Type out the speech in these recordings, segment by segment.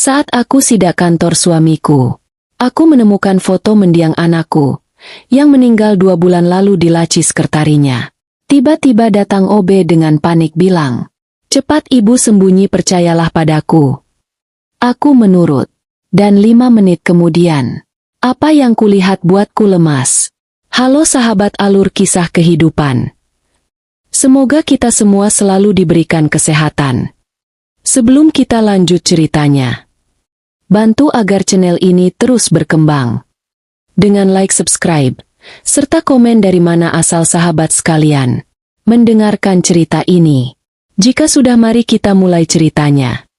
Saat aku sidak kantor suamiku, aku menemukan foto mendiang anakku, yang meninggal 2 bulan lalu di laci sekretarinya. Tiba-tiba datang OB dengan panik bilang, "Cepat ibu sembunyi, percayalah padaku." Aku menurut. Dan 5 menit kemudian, apa yang kulihat buatku lemas. Halo sahabat alur kisah kehidupan. Semoga kita semua selalu diberikan kesehatan. Sebelum kita lanjut ceritanya, bantu agar channel ini terus berkembang. Dengan like, subscribe, serta komen dari mana asal sahabat sekalian mendengarkan cerita ini. Jika sudah, mari kita mulai ceritanya.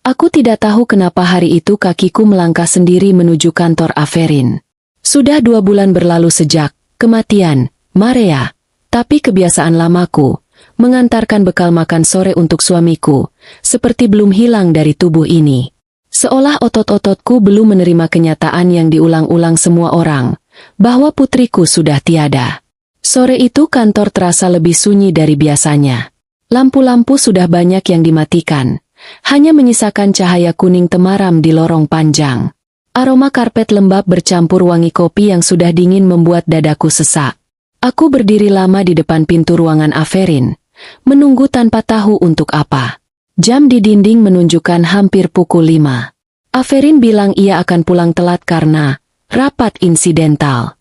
Aku tidak tahu kenapa hari itu kakiku melangkah sendiri menuju kantor Aferin. Sudah 2 bulan berlalu sejak kematian Maria, tapi kebiasaan lamaku, mengantarkan bekal makan sore untuk suamiku, seperti belum hilang dari tubuh ini. Seolah otot-ototku belum menerima kenyataan yang diulang-ulang semua orang, bahwa putriku sudah tiada. Sore itu kantor terasa lebih sunyi dari biasanya. Lampu-lampu sudah banyak yang dimatikan, hanya menyisakan cahaya kuning temaram di lorong panjang. Aroma karpet lembab bercampur wangi kopi yang sudah dingin membuat dadaku sesak. Aku berdiri lama di depan pintu ruangan Aferin, menunggu tanpa tahu untuk apa. Jam di dinding menunjukkan hampir pukul 5. Aferin bilang ia akan pulang telat karena rapat insidental.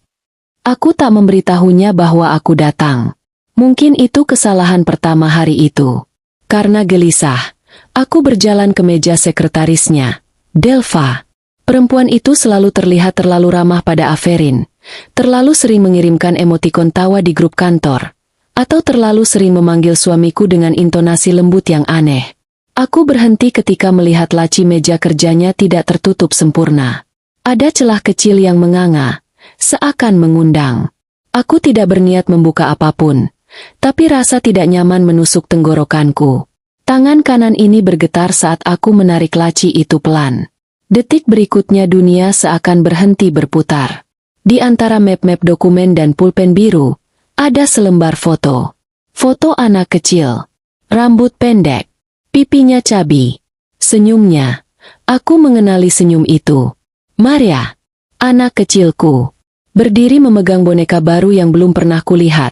Aku tak memberitahunya bahwa aku datang. Mungkin itu kesalahan pertama hari itu. Karena gelisah, aku berjalan ke meja sekretarisnya, Delva. Perempuan itu selalu terlihat terlalu ramah pada Aferin, terlalu sering mengirimkan emotikon tawa di grup kantor, atau terlalu sering memanggil suamiku dengan intonasi lembut yang aneh. Aku berhenti ketika melihat laci meja kerjanya tidak tertutup sempurna. Ada celah kecil yang menganga, seakan mengundang. Aku tidak berniat membuka apapun, tapi rasa tidak nyaman menusuk tenggorokanku. Tangan kanan ini bergetar saat aku menarik laci itu pelan. Detik berikutnya dunia seakan berhenti berputar. Di antara map-map dokumen dan pulpen biru, ada selembar foto. Foto anak kecil. Rambut pendek. Pipinya cabi. Senyumnya. Aku mengenali senyum itu. Maria. Anak kecilku. Berdiri memegang boneka baru yang belum pernah kulihat.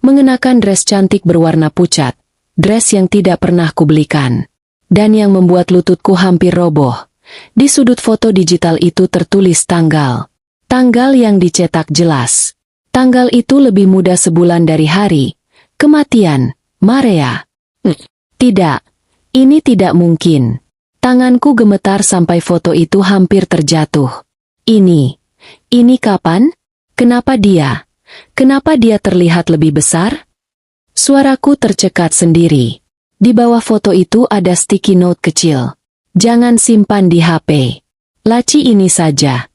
Mengenakan dress cantik berwarna pucat. Dress yang tidak pernah kubelikan. Dan yang membuat lututku hampir roboh. Di sudut foto digital itu tertulis tanggal. Tanggal yang dicetak jelas. Tanggal itu lebih muda sebulan dari hari kematian Maria. Tidak. Ini tidak mungkin. Tanganku gemetar sampai foto itu hampir terjatuh. Ini kapan? Kenapa dia? Kenapa dia terlihat lebih besar? Suaraku tercekat sendiri. Di bawah foto itu ada sticky note kecil. Jangan simpan di HP. Laci ini saja.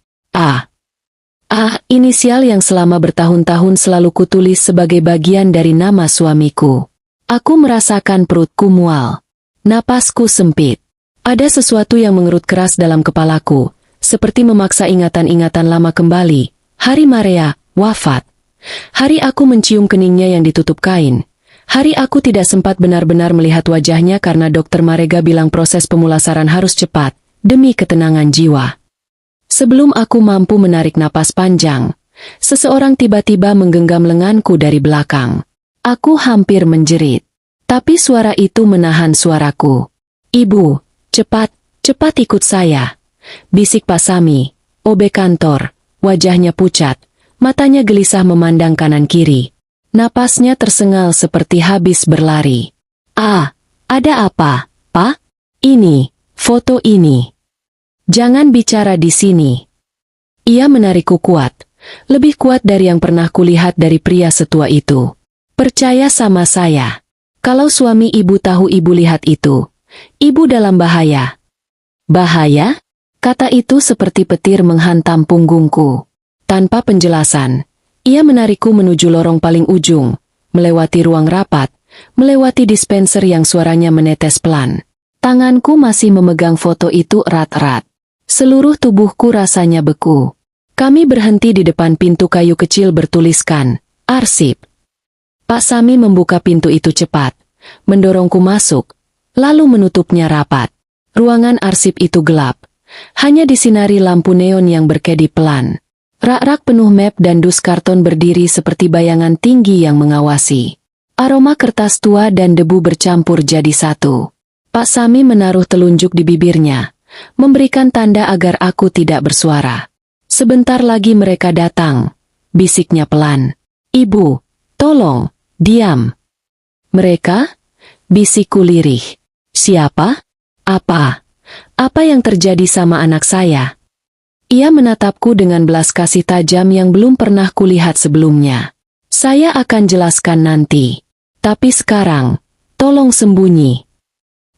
Inisial yang selama bertahun-tahun selalu kutulis sebagai bagian dari nama suamiku. Aku merasakan perutku mual. Napasku sempit. Ada sesuatu yang mengerut keras dalam kepalaku, seperti memaksa ingatan-ingatan lama kembali. Hari Maria wafat. Hari aku mencium keningnya yang ditutup kain. Hari aku tidak sempat benar-benar melihat wajahnya karena dokter Marega bilang proses pemulasaran harus cepat, demi ketenangan jiwa. Sebelum aku mampu menarik napas panjang, seseorang tiba-tiba menggenggam lenganku dari belakang. Aku hampir menjerit. Tapi suara itu menahan suaraku. "Ibu, cepat ikut saya," bisik Pak Sami, OB kantor, wajahnya pucat, matanya gelisah memandang kanan-kiri. Napasnya tersengal seperti habis berlari. Ada apa, Pak? Ini, foto ini. Jangan bicara di sini. Ia menarikku kuat, lebih kuat dari yang pernah kulihat dari pria setua itu. Percaya sama saya. Kalau suami ibu tahu ibu lihat itu, ibu dalam bahaya. Bahaya? Kata itu seperti petir menghantam punggungku. Tanpa penjelasan, ia menarikku menuju lorong paling ujung, melewati ruang rapat, melewati dispenser yang suaranya menetes pelan. Tanganku masih memegang foto itu erat-erat. Seluruh tubuhku rasanya beku. Kami berhenti di depan pintu kayu kecil bertuliskan, "Arsip." Pak Sami membuka pintu itu cepat, mendorongku masuk, lalu menutupnya rapat. Ruangan arsip itu gelap, hanya disinari lampu neon yang berkedip pelan. Rak-rak penuh map dan dus karton berdiri seperti bayangan tinggi yang mengawasi. Aroma kertas tua dan debu bercampur jadi satu. Pak Sami menaruh telunjuk di bibirnya, memberikan tanda agar aku tidak bersuara. Sebentar lagi mereka datang, bisiknya pelan. Ibu, tolong, diam. Mereka? Bisikku lirih. Siapa? Apa? Apa yang terjadi sama anak saya? Ia menatapku dengan belas kasih tajam yang belum pernah kulihat sebelumnya. Saya akan jelaskan nanti. Tapi sekarang, tolong sembunyi.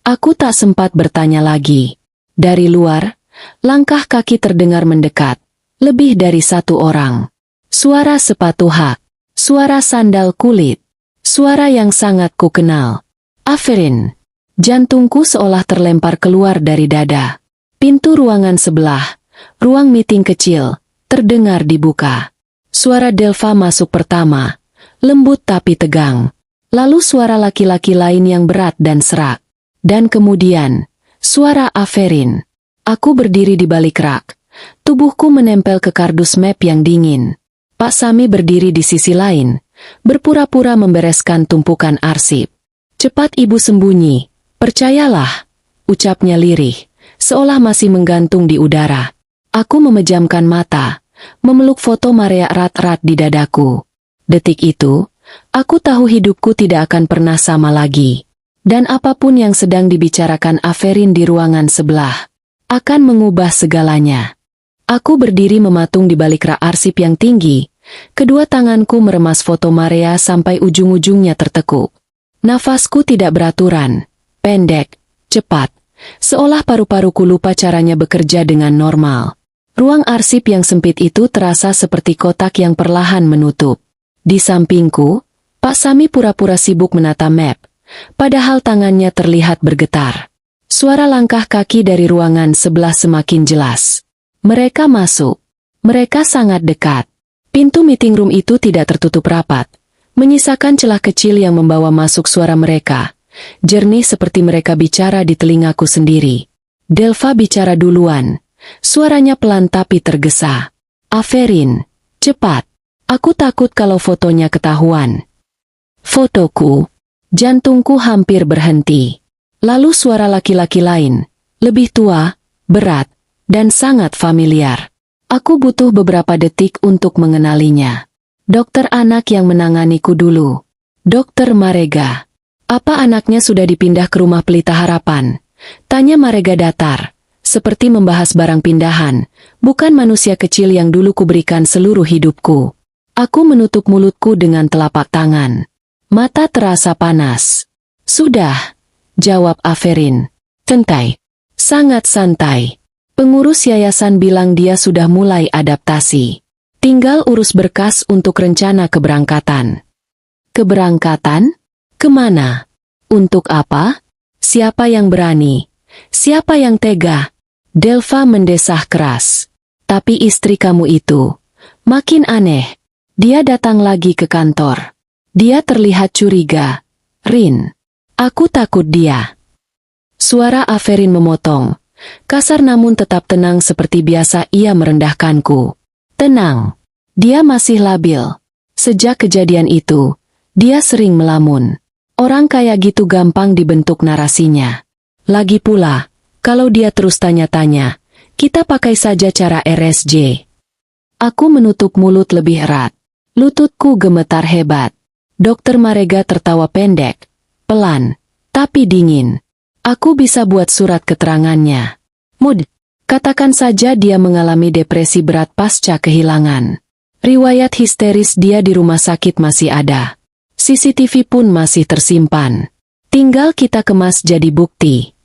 Aku tak sempat bertanya lagi. Dari luar, langkah kaki terdengar mendekat. Lebih dari satu orang. Suara sepatu hak. Suara sandal kulit. Suara yang sangat kukenal. Aferin. Jantungku seolah terlempar keluar dari dada. Pintu ruangan sebelah, ruang meeting kecil, terdengar dibuka. Suara Delva masuk pertama, lembut tapi tegang. Lalu suara laki-laki lain yang berat dan serak. Dan kemudian, suara Aferin. Aku berdiri di balik rak. Tubuhku menempel ke kardus map yang dingin. Pak Sami berdiri di sisi lain, berpura-pura membereskan tumpukan arsip. Cepat ibu sembunyi, percayalah, ucapnya lirih, seolah masih menggantung di udara. Aku memejamkan mata, memeluk foto Maria erat-erat di dadaku. Detik itu, aku tahu hidupku tidak akan pernah sama lagi. Dan apapun yang sedang dibicarakan Aferin di ruangan sebelah, akan mengubah segalanya. Aku berdiri mematung di balik rak arsip yang tinggi, kedua tanganku meremas foto Maria sampai ujung-ujungnya tertekuk. Nafasku tidak beraturan, pendek, cepat, seolah paru-paruku lupa caranya bekerja dengan normal. Ruang arsip yang sempit itu terasa seperti kotak yang perlahan menutup. Di sampingku, Pak Sami pura-pura sibuk menata map, padahal tangannya terlihat bergetar. Suara langkah kaki dari ruangan sebelah semakin jelas. Mereka masuk. Mereka sangat dekat. Pintu meeting room itu tidak tertutup rapat, menyisakan celah kecil yang membawa masuk suara mereka. Jernih seperti mereka bicara di telingaku sendiri. Delva bicara duluan. Suaranya pelan tapi tergesa. Aferin, cepat. Aku takut kalau fotonya ketahuan. Fotoku. Jantungku hampir berhenti. Lalu suara laki-laki lain, lebih tua, berat, dan sangat familiar. Aku butuh beberapa detik untuk mengenalinya. Dokter anak yang menanganiku dulu. Dokter Marega. Apa anaknya sudah dipindah ke rumah Pelita Harapan? Tanya Marega datar. Seperti membahas barang pindahan, bukan manusia kecil yang dulu kuberikan seluruh hidupku. Aku menutup mulutku dengan telapak tangan. Mata terasa panas. Sudah, jawab Aferin. Santai. Sangat santai. Pengurus yayasan bilang dia sudah mulai adaptasi. Tinggal urus berkas untuk rencana keberangkatan. Keberangkatan? Kemana? Untuk apa? Siapa yang berani? Siapa yang tega? Delva mendesah keras. Tapi istri kamu itu, makin aneh. Dia datang lagi ke kantor. Dia terlihat curiga. Rin, aku takut dia. Suara Aferin memotong. Kasar namun tetap tenang seperti biasa ia merendahkanku. Tenang. Dia masih labil. Sejak kejadian itu, dia sering melamun. Orang kayak gitu gampang dibentuk narasinya. Lagi pula, kalau dia terus tanya-tanya, kita pakai saja cara RSJ. Aku menutup mulut lebih erat. Lututku gemetar hebat. Dokter Marega tertawa pendek, pelan, tapi dingin. Aku bisa buat surat keterangannya. Mood, katakan saja dia mengalami depresi berat pasca kehilangan. Riwayat histeris dia di rumah sakit masih ada. CCTV pun masih tersimpan. Tinggal kita kemas jadi bukti.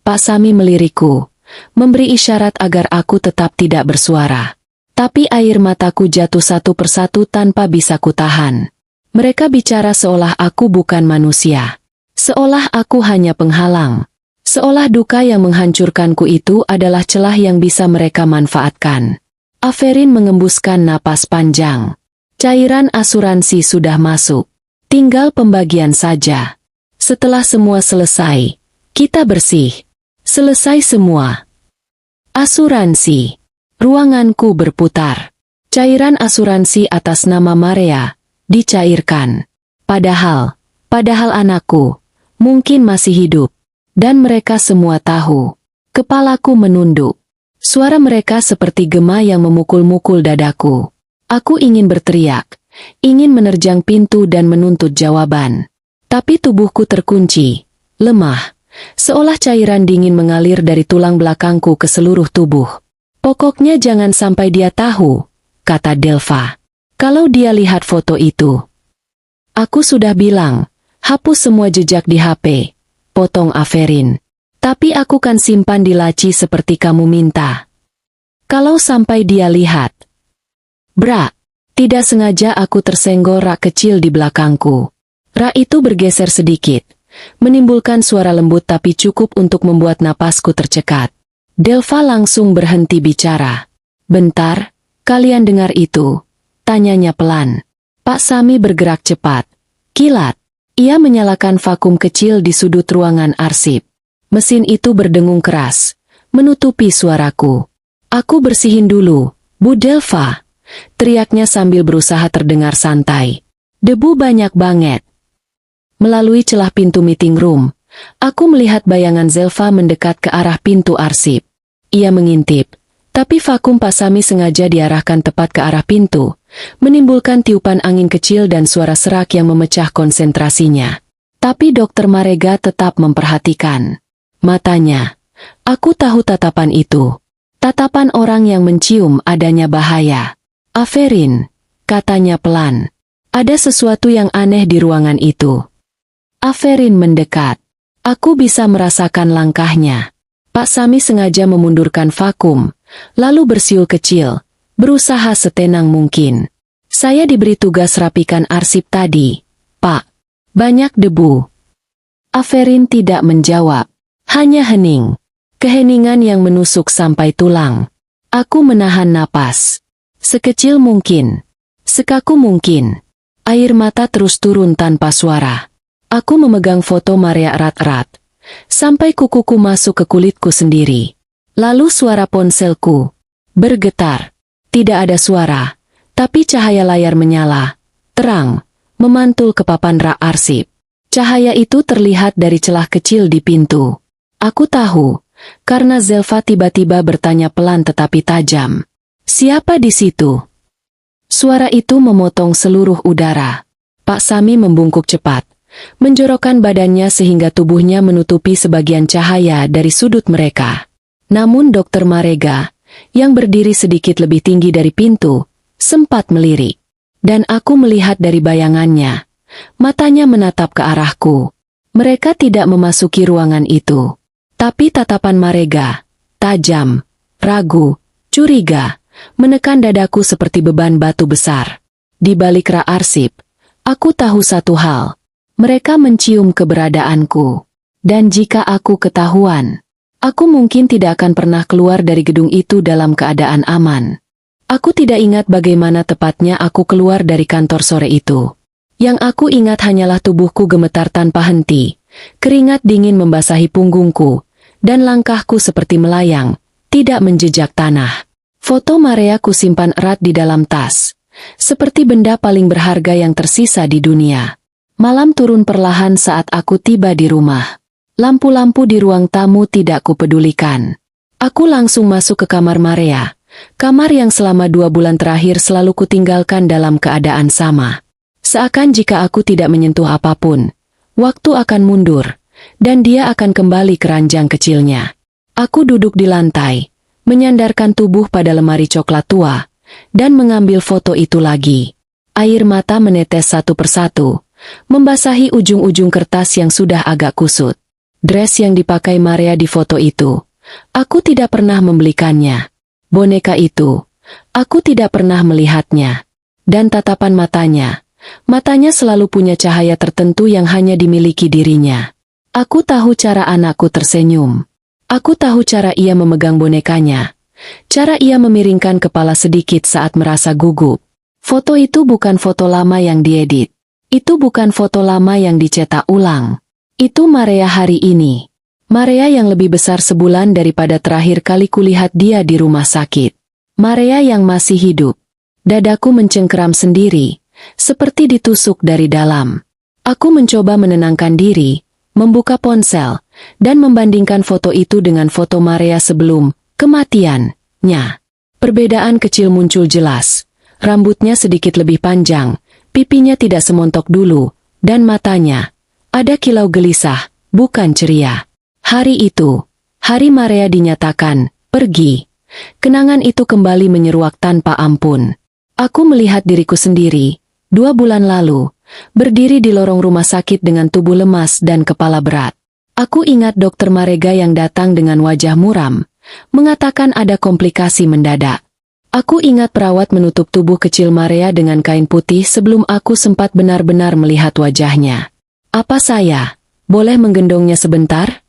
Pak Sami melirikku, memberi isyarat agar aku tetap tidak bersuara. Tapi air mataku jatuh satu persatu tanpa bisa kutahan. Mereka bicara seolah aku bukan manusia. Seolah aku hanya penghalang. Seolah duka yang menghancurkanku itu adalah celah yang bisa mereka manfaatkan. Aferin mengembuskan napas panjang. Cairan asuransi sudah masuk. Tinggal pembagian saja. Setelah semua selesai, kita bersih. Selesai semua. Asuransi. Ruanganku berputar. Cairan asuransi atas nama Maria dicairkan. Padahal anakku mungkin masih hidup. Dan mereka semua tahu. Kepalaku menunduk. Suara mereka seperti gema yang memukul-mukul dadaku. Aku ingin berteriak, ingin menerjang pintu dan menuntut jawaban. Tapi tubuhku terkunci, lemah, seolah cairan dingin mengalir dari tulang belakangku ke seluruh tubuh. Pokoknya jangan sampai dia tahu, kata Delva. Kalau dia lihat foto itu. Aku sudah bilang, hapus semua jejak di HP, potong Averin. Tapi aku kan simpan di laci seperti kamu minta. Kalau sampai dia lihat. Bra, tidak sengaja aku tersenggol rak kecil di belakangku. Rak itu bergeser sedikit, menimbulkan suara lembut tapi cukup untuk membuat napasku tercekat. Delva langsung berhenti bicara. Bentar, kalian dengar itu? Tanyanya pelan. Pak Sami bergerak cepat. Kilat. Ia menyalakan vakum kecil di sudut ruangan arsip. Mesin itu berdengung keras, menutupi suaraku. Aku bersihin dulu, Bu Delva. Teriaknya sambil berusaha terdengar santai. Debu banyak banget. Melalui celah pintu meeting room, aku melihat bayangan Zelva mendekat ke arah pintu arsip. Ia mengintip, tapi vakum Pak Sami sengaja diarahkan tepat ke arah pintu, menimbulkan tiupan angin kecil dan suara serak yang memecah konsentrasinya. Tapi Dr. Marega tetap memperhatikan. Matanya. Aku tahu tatapan itu. Tatapan orang yang mencium adanya bahaya. Averin, katanya pelan. Ada sesuatu yang aneh di ruangan itu. Averin mendekat. Aku bisa merasakan langkahnya. Pak Sami sengaja memundurkan vakum, lalu bersiul kecil, berusaha setenang mungkin. Saya diberi tugas rapikan arsip tadi, Pak. Banyak debu. Averin tidak menjawab. Hanya hening. Keheningan yang menusuk sampai tulang. Aku menahan napas. Sekecil mungkin. Sekaku mungkin. Air mata terus turun tanpa suara. Aku memegang foto Maria erat-erat. Sampai kukuku masuk ke kulitku sendiri. Lalu suara ponselku bergetar. Tidak ada suara. Tapi cahaya layar menyala. Terang. Memantul ke papan rak arsip. Cahaya itu terlihat dari celah kecil di pintu. Aku tahu, karena Zelva tiba-tiba bertanya pelan tetapi tajam. Siapa di situ? Suara itu memotong seluruh udara. Pak Sami membungkuk cepat, menjorokkan badannya sehingga tubuhnya menutupi sebagian cahaya dari sudut mereka. Namun Dr. Marega, yang berdiri sedikit lebih tinggi dari pintu, sempat melirik. Dan aku melihat dari bayangannya. Matanya menatap ke arahku. Mereka tidak memasuki ruangan itu. Tapi tatapan Marega, tajam, ragu, curiga, menekan dadaku seperti beban batu besar. Di balik rak arsip, aku tahu satu hal. Mereka mencium keberadaanku. Dan jika aku ketahuan, aku mungkin tidak akan pernah keluar dari gedung itu dalam keadaan aman. Aku tidak ingat bagaimana tepatnya aku keluar dari kantor sore itu. Yang aku ingat hanyalah tubuhku gemetar tanpa henti, keringat dingin membasahi punggungku, dan langkahku seperti melayang, tidak menjejak tanah. Foto Maria ku simpan erat di dalam tas, seperti benda paling berharga yang tersisa di dunia. Malam turun perlahan saat aku tiba di rumah. Lampu-lampu di ruang tamu tidak kupedulikan. Aku langsung masuk ke kamar Maria, kamar yang selama 2 bulan terakhir selalu kutinggalkan dalam keadaan sama. Seakan jika aku tidak menyentuh apapun, waktu akan mundur. Dan dia akan kembali ke ranjang kecilnya. Aku duduk di lantai, menyandarkan tubuh pada lemari coklat tua, dan mengambil foto itu lagi. Air mata menetes satu persatu, membasahi ujung-ujung kertas yang sudah agak kusut. Dress yang dipakai Maria di foto itu, aku tidak pernah membelikannya. Boneka itu, aku tidak pernah melihatnya. Dan tatapan matanya selalu punya cahaya tertentu yang hanya dimiliki dirinya. Aku tahu cara anakku tersenyum. Aku tahu cara ia memegang bonekanya. Cara ia memiringkan kepala sedikit saat merasa gugup. Foto itu bukan foto lama yang diedit. Itu bukan foto lama yang dicetak ulang. Itu Maria hari ini. Maria yang lebih besar sebulan daripada terakhir kali kulihat dia di rumah sakit. Maria yang masih hidup. Dadaku mencengkeram sendiri, seperti ditusuk dari dalam. Aku mencoba menenangkan diri, membuka ponsel, dan membandingkan foto itu dengan foto Maria sebelum kematiannya. Perbedaan kecil muncul jelas. Rambutnya sedikit lebih panjang, pipinya tidak semontok dulu, dan matanya ada kilau gelisah, bukan ceria. Hari itu, hari Maria dinyatakan pergi. Kenangan itu kembali menyeruak tanpa ampun. Aku melihat diriku sendiri, 2 bulan lalu, berdiri di lorong rumah sakit dengan tubuh lemas dan kepala berat. Aku ingat dokter Marega yang datang dengan wajah muram, mengatakan ada komplikasi mendadak. Aku ingat perawat menutup tubuh kecil Maria dengan kain putih sebelum aku sempat benar-benar melihat wajahnya. Apa saya boleh menggendongnya sebentar?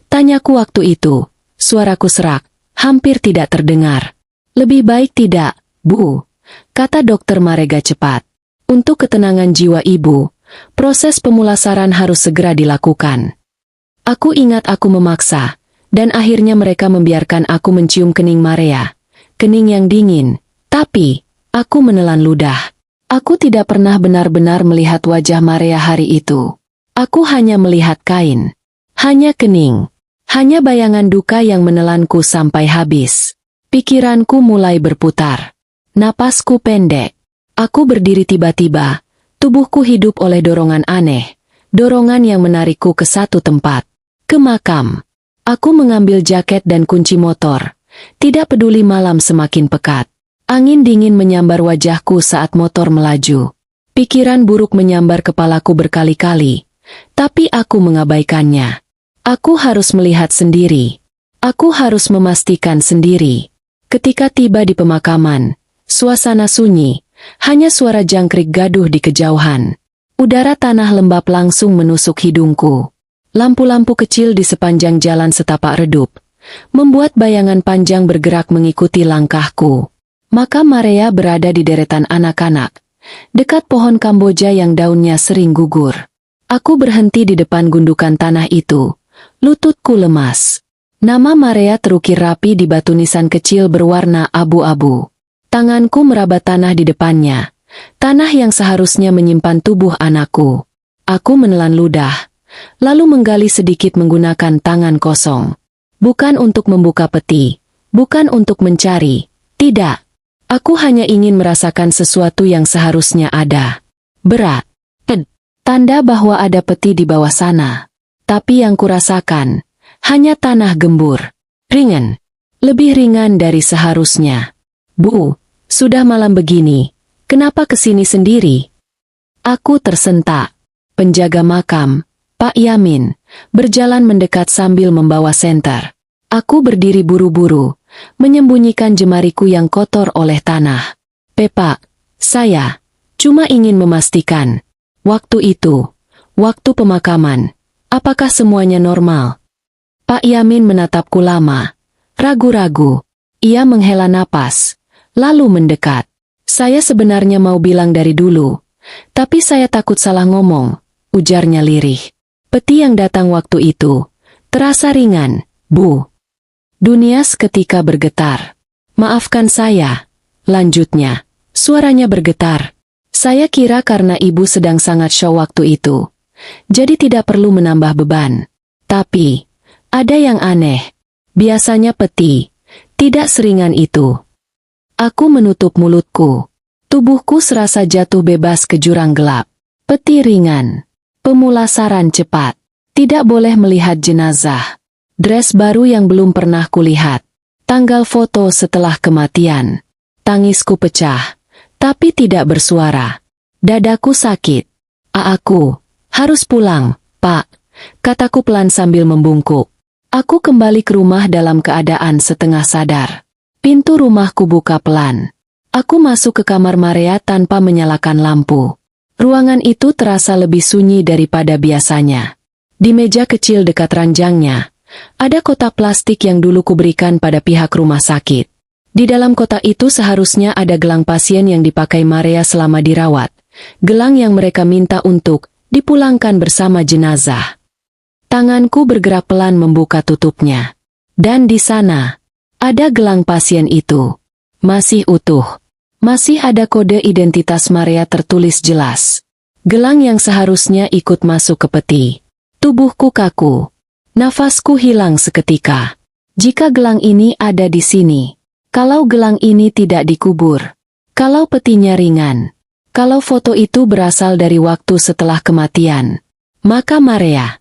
Tanyaku waktu itu, suaraku serak, hampir tidak terdengar. Lebih baik tidak, Bu, kata dokter Marega cepat. Untuk ketenangan jiwa ibu, proses pemulasaran harus segera dilakukan. Aku ingat aku memaksa, dan akhirnya mereka membiarkan aku mencium kening Maria. Kening yang dingin, tapi aku menelan ludah. Aku tidak pernah benar-benar melihat wajah Maria hari itu. Aku hanya melihat kain. Hanya kening. Hanya bayangan duka yang menelanku sampai habis. Pikiranku mulai berputar. Napasku pendek. Aku berdiri tiba-tiba. Tubuhku hidup oleh dorongan aneh. Dorongan yang menarikku ke satu tempat. Ke makam. Aku mengambil jaket dan kunci motor. Tidak peduli malam semakin pekat. Angin dingin menyambar wajahku saat motor melaju. Pikiran buruk menyambar kepalaku berkali-kali. Tapi aku mengabaikannya. Aku harus melihat sendiri. Aku harus memastikan sendiri. Ketika tiba di pemakaman, suasana sunyi, hanya suara jangkrik gaduh di kejauhan. Udara tanah lembab langsung menusuk hidungku. Lampu-lampu kecil di sepanjang jalan setapak redup, membuat bayangan panjang bergerak mengikuti langkahku. Makam Maria berada di deretan anak-anak, dekat pohon Kamboja yang daunnya sering gugur. Aku berhenti di depan gundukan tanah itu. Lututku lemas. Nama Maria terukir rapi di batu nisan kecil berwarna abu-abu. Tanganku meraba tanah di depannya. Tanah yang seharusnya menyimpan tubuh anakku. Aku menelan ludah, lalu menggali sedikit menggunakan tangan kosong. Bukan untuk membuka peti, bukan untuk mencari, tidak. Aku hanya ingin merasakan sesuatu yang seharusnya ada. Berat. Tanda bahwa ada peti di bawah sana. Tapi yang kurasakan, hanya tanah gembur. Ringan. Lebih ringan dari seharusnya. Bu, sudah malam begini. Kenapa kesini sendiri? Aku tersentak. Penjaga makam, Pak Yamin, berjalan mendekat sambil membawa senter. Aku berdiri buru-buru, menyembunyikan jemariku yang kotor oleh tanah. Pak, saya cuma ingin memastikan. Waktu itu, waktu pemakaman, apakah semuanya normal? Pak Yamin menatapku lama, ragu-ragu. Ia menghela napas, lalu mendekat. Saya sebenarnya mau bilang dari dulu, tapi saya takut salah ngomong, ujarnya lirih. Peti yang datang waktu itu, terasa ringan, Bu. Dunia seketika bergetar. Maafkan saya, lanjutnya, suaranya bergetar. Saya kira karena ibu sedang sangat show waktu itu, jadi tidak perlu menambah beban. Tapi, ada yang aneh. Biasanya peti, tidak seringan itu. Aku menutup mulutku. Tubuhku serasa jatuh bebas ke jurang gelap. Peti ringan. Pemulasaran cepat. Tidak boleh melihat jenazah. Dress baru yang belum pernah kulihat. Tanggal foto setelah kematian. Tangisku pecah. Tapi tidak bersuara. Dadaku sakit. Aku harus pulang, Pak, kataku pelan sambil membungkuk. Aku kembali ke rumah dalam keadaan setengah sadar. Pintu rumahku buka pelan. Aku masuk ke kamar Maria tanpa menyalakan lampu. Ruangan itu terasa lebih sunyi daripada biasanya. Di meja kecil dekat ranjangnya, ada kotak plastik yang dulu kuberikan pada pihak rumah sakit. Di dalam kotak itu seharusnya ada gelang pasien yang dipakai Maria selama dirawat. Gelang yang mereka minta untuk dipulangkan bersama jenazah. Tanganku bergerak pelan membuka tutupnya. Dan di sana, ada gelang pasien itu. Masih utuh. Masih ada kode identitas Maria tertulis jelas. Gelang yang seharusnya ikut masuk ke peti. Tubuhku kaku. Nafasku hilang seketika. Jika gelang ini ada di sini, kalau gelang ini tidak dikubur, kalau petinya ringan, kalau foto itu berasal dari waktu setelah kematian, maka Maria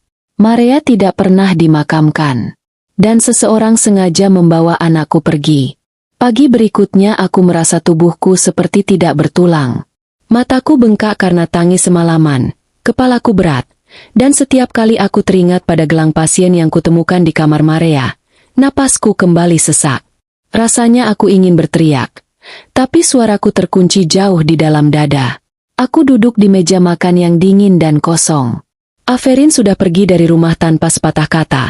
tidak pernah dimakamkan. Dan seseorang sengaja membawa anakku pergi. Pagi berikutnya aku merasa tubuhku seperti tidak bertulang. Mataku bengkak karena tangis semalaman, kepalaku berat, dan setiap kali aku teringat pada gelang pasien yang kutemukan di kamar Maria, napasku kembali sesak. Rasanya aku ingin berteriak, tapi suaraku terkunci jauh di dalam dada. Aku duduk di meja makan yang dingin dan kosong. Aferin sudah pergi dari rumah tanpa sepatah kata,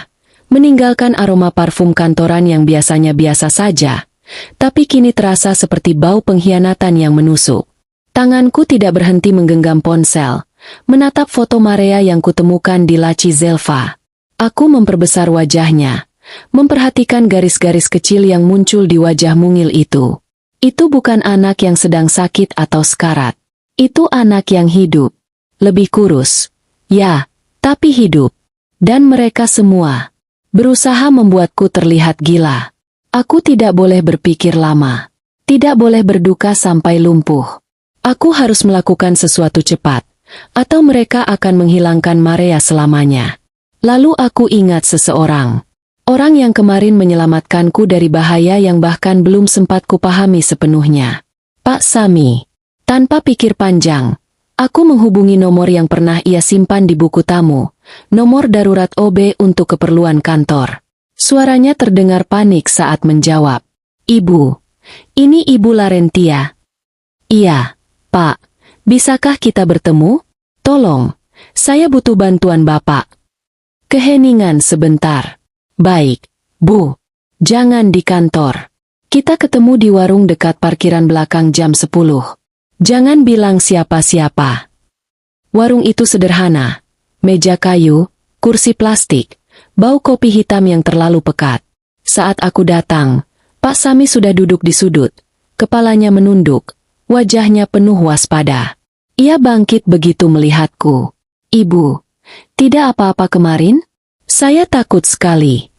meninggalkan aroma parfum kantoran yang biasanya biasa saja, tapi kini terasa seperti bau pengkhianatan yang menusuk. Tanganku tidak berhenti menggenggam ponsel, menatap foto Maria yang kutemukan di laci Zelva. Aku memperbesar wajahnya, memperhatikan garis-garis kecil yang muncul di wajah mungil itu. Itu bukan anak yang sedang sakit atau sekarat. Itu anak yang hidup. Lebih kurus. Ya, tapi hidup. Dan mereka semua berusaha membuatku terlihat gila. Aku tidak boleh berpikir lama. Tidak boleh berduka sampai lumpuh. Aku harus melakukan sesuatu cepat, atau mereka akan menghilangkan Maria selamanya. Lalu aku ingat seseorang. Orang yang kemarin menyelamatkanku dari bahaya yang bahkan belum sempat kupahami sepenuhnya. Pak Sami. Tanpa pikir panjang, aku menghubungi nomor yang pernah ia simpan di buku tamu, nomor darurat OB untuk keperluan kantor. Suaranya terdengar panik saat menjawab. Ibu, ini Ibu Larentia. Iya, Pak, bisakah kita bertemu? Tolong, saya butuh bantuan Bapak. Keheningan sebentar. Baik, Bu, jangan di kantor. Kita ketemu di warung dekat parkiran belakang jam 10. Jangan bilang siapa-siapa. Warung itu sederhana. Meja kayu, kursi plastik, bau kopi hitam yang terlalu pekat. Saat aku datang, Pak Sami sudah duduk di sudut. Kepalanya menunduk, wajahnya penuh waspada. Ia bangkit begitu melihatku. Ibu, tidak apa-apa kemarin? Saya takut sekali.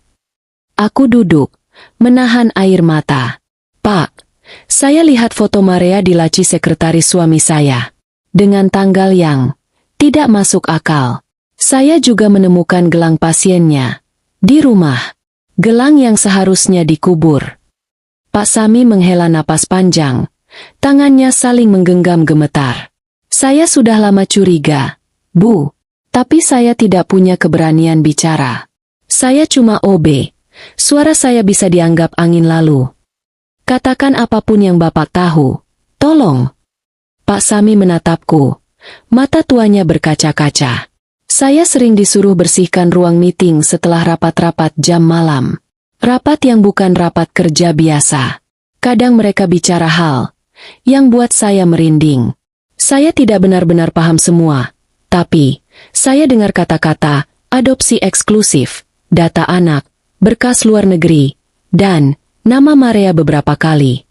Aku duduk, menahan air mata. Pak, saya lihat foto Maria di laci sekretaris suami saya. Dengan tanggal yang tidak masuk akal. Saya juga menemukan gelang pasiennya di rumah. Gelang yang seharusnya dikubur. Pak Sami menghela napas panjang. Tangannya saling menggenggam gemetar. Saya sudah lama curiga, Bu. Tapi saya tidak punya keberanian bicara. Saya cuma OB. Suara saya bisa dianggap angin lalu. Katakan apapun yang Bapak tahu. Tolong. Pak Sami menatapku. Mata tuanya berkaca-kaca. Saya sering disuruh bersihkan ruang meeting setelah rapat-rapat jam malam. Rapat yang bukan rapat kerja biasa. Kadang mereka bicara hal yang buat saya merinding. Saya tidak benar-benar paham semua. Tapi, saya dengar kata-kata, adopsi eksklusif, data anak, berkas luar negeri, dan nama Maria beberapa kali.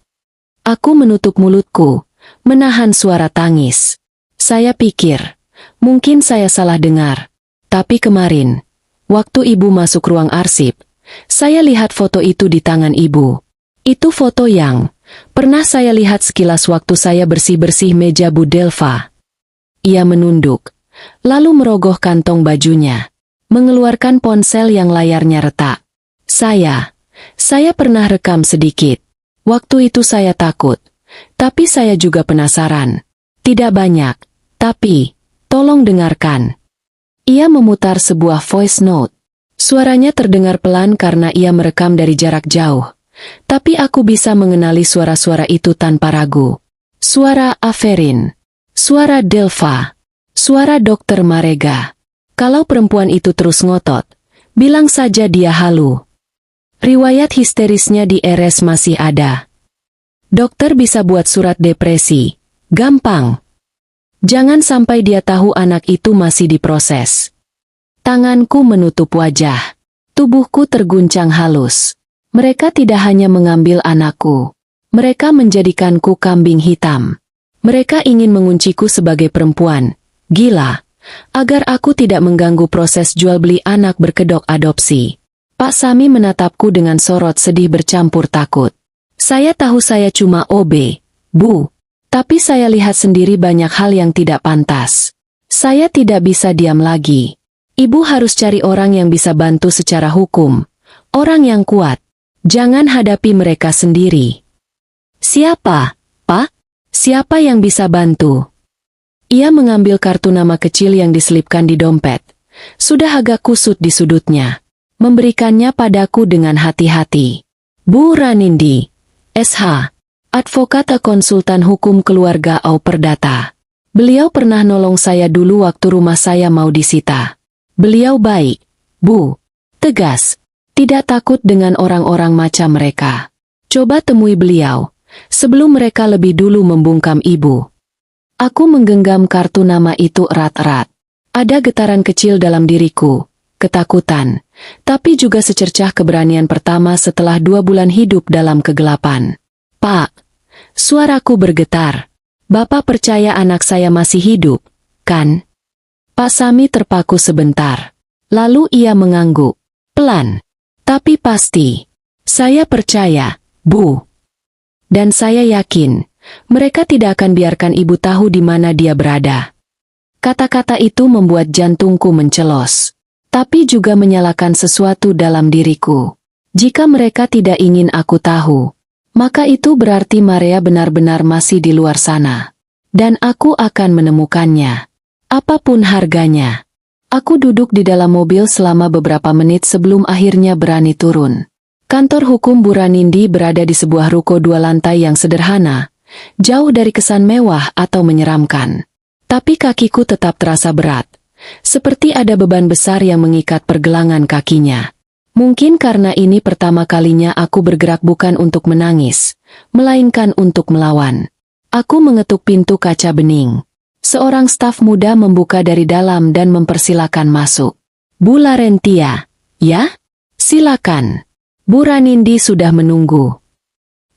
Aku menutup mulutku, menahan suara tangis. Saya pikir, mungkin saya salah dengar. Tapi kemarin, waktu Ibu masuk ruang arsip, saya lihat foto itu di tangan Ibu. Itu foto yang pernah saya lihat sekilas waktu saya bersih-bersih meja Bu Delva. Ia menunduk, lalu merogoh kantong bajunya, mengeluarkan ponsel yang layarnya retak. Saya pernah rekam sedikit. Waktu itu saya takut, tapi saya juga penasaran. Tidak banyak, tapi tolong dengarkan. Ia memutar sebuah voice note. Suaranya terdengar pelan karena ia merekam dari jarak jauh. Tapi aku bisa mengenali suara-suara itu tanpa ragu. Suara Aferin. Suara Delva. Suara Dokter Marega. Kalau perempuan itu terus ngotot, bilang saja dia halu. Riwayat histerisnya di RS masih ada. Dokter bisa buat surat depresi. Gampang. Jangan sampai dia tahu anak itu masih diproses. Tanganku menutup wajah. Tubuhku terguncang halus. Mereka tidak hanya mengambil anakku. Mereka menjadikanku kambing hitam. Mereka ingin mengunciku sebagai perempuan gila, agar aku tidak mengganggu proses jual beli anak berkedok adopsi. Pak Sami menatapku dengan sorot sedih bercampur takut. Saya tahu saya cuma OB, Bu. Tapi saya lihat sendiri banyak hal yang tidak pantas. Saya tidak bisa diam lagi. Ibu harus cari orang yang bisa bantu secara hukum. Orang yang kuat. Jangan hadapi mereka sendiri. Siapa, Pak? Siapa yang bisa bantu? Ia mengambil kartu nama kecil yang diselipkan di dompet. Sudah agak kusut di sudutnya. Memberikannya padaku dengan hati-hati. Bu Ranindi, SH, advokat konsultan hukum keluarga Au Perdata. Beliau pernah nolong saya dulu waktu rumah saya mau disita. Beliau baik, Bu. Tegas. Tidak takut dengan orang-orang macam mereka. Coba temui beliau, sebelum mereka lebih dulu membungkam ibu. Aku menggenggam kartu nama itu erat-erat. Ada getaran kecil dalam diriku, ketakutan, tapi juga secercah keberanian pertama setelah 2 bulan hidup dalam kegelapan. Pak, suaraku bergetar. Bapak percaya anak saya masih hidup, kan? Pak Sami terpaku sebentar. Lalu ia mengangguk. Pelan. Tapi pasti. Saya percaya, Bu. Dan saya yakin, mereka tidak akan biarkan ibu tahu di mana dia berada. Kata-kata itu membuat jantungku mencelos. Tapi juga menyalakan sesuatu dalam diriku. Jika mereka tidak ingin aku tahu, maka itu berarti Maria benar-benar masih di luar sana. Dan aku akan menemukannya. Apapun harganya. Aku duduk di dalam mobil selama beberapa menit sebelum akhirnya berani turun. Kantor hukum Bu Ranindi berada di sebuah ruko 2 lantai yang sederhana, jauh dari kesan mewah atau menyeramkan. Tapi kakiku tetap terasa berat, seperti ada beban besar yang mengikat pergelangan kakinya. Mungkin karena ini pertama kalinya aku bergerak bukan untuk menangis, melainkan untuk melawan. Aku mengetuk pintu kaca bening. Seorang staf muda membuka dari dalam dan mempersilakan masuk. Bu Larentia, ya? Silakan. Bu Ranindi sudah menunggu.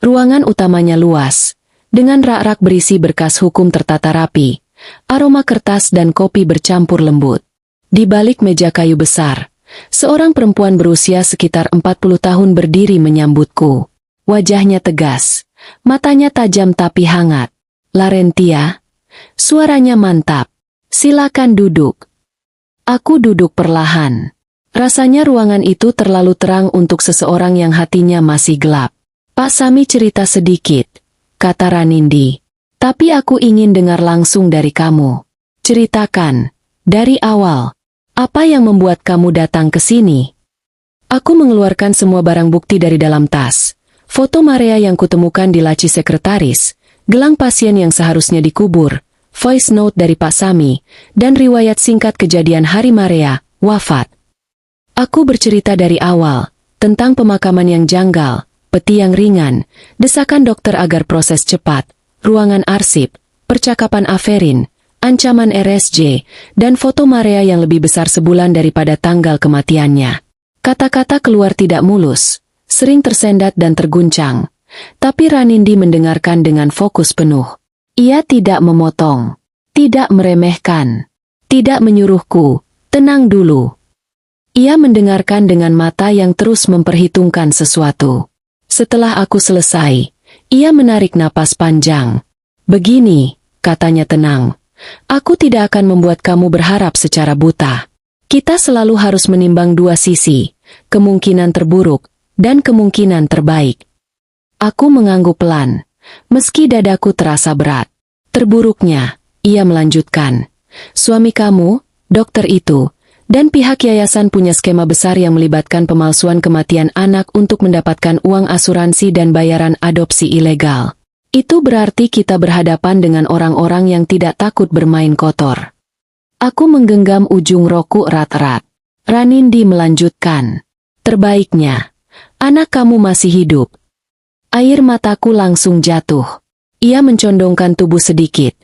Ruangan utamanya luas, dengan rak-rak berisi berkas hukum tertata rapi, aroma kertas dan kopi bercampur lembut. Di balik meja kayu besar, seorang perempuan berusia sekitar 40 tahun berdiri menyambutku. Wajahnya tegas, matanya tajam tapi hangat. Larentia, suaranya mantap. Silakan duduk. Aku duduk perlahan. Rasanya ruangan itu terlalu terang untuk seseorang yang hatinya masih gelap. Pak Sami cerita sedikit, kata Ranindi. Tapi aku ingin dengar langsung dari kamu. Ceritakan, dari awal. Apa yang membuat kamu datang ke sini? Aku mengeluarkan semua barang bukti dari dalam tas. Foto Maria yang kutemukan di laci sekretaris, gelang pasien yang seharusnya dikubur, voice note dari Pak Sami, dan riwayat singkat kejadian hari Maria wafat. Aku bercerita dari awal, tentang pemakaman yang janggal, peti yang ringan, desakan dokter agar proses cepat, ruangan arsip, percakapan Aferin, ancaman RSJ, dan foto Maria yang lebih besar sebulan daripada tanggal kematiannya. Kata-kata keluar tidak mulus, sering tersendat dan terguncang, tapi Ranindi mendengarkan dengan fokus penuh. Ia tidak memotong, tidak meremehkan, tidak menyuruhku, tenang dulu. Ia mendengarkan dengan mata yang terus memperhitungkan sesuatu. Setelah aku selesai, ia menarik napas panjang. Begini, katanya tenang, aku tidak akan membuat kamu berharap secara buta. Kita selalu harus menimbang 2 sisi, kemungkinan terburuk, dan kemungkinan terbaik. Aku mengangguk pelan, meski dadaku terasa berat. Terburuknya, ia melanjutkan. Suami kamu, dokter itu, dan pihak yayasan punya skema besar yang melibatkan pemalsuan kematian anak untuk mendapatkan uang asuransi dan bayaran adopsi ilegal. Itu berarti kita berhadapan dengan orang-orang yang tidak takut bermain kotor. Aku menggenggam ujung rokuk erat-erat. Ranindi melanjutkan. Terbaiknya, anak kamu masih hidup. Air mataku langsung jatuh. Ia mencondongkan tubuh sedikit.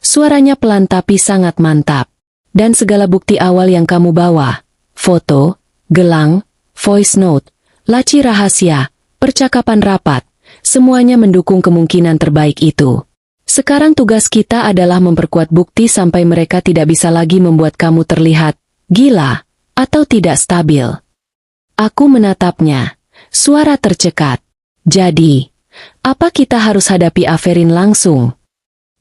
Suaranya pelan tapi sangat mantap. Dan segala bukti awal yang kamu bawa, foto, gelang, voice note, laci rahasia, percakapan rapat, semuanya mendukung kemungkinan terbaik itu. Sekarang tugas kita adalah memperkuat bukti sampai mereka tidak bisa lagi membuat kamu terlihat gila atau tidak stabil. Aku menatapnya, suara tercekat. Jadi, apa kita harus hadapi Aferin langsung?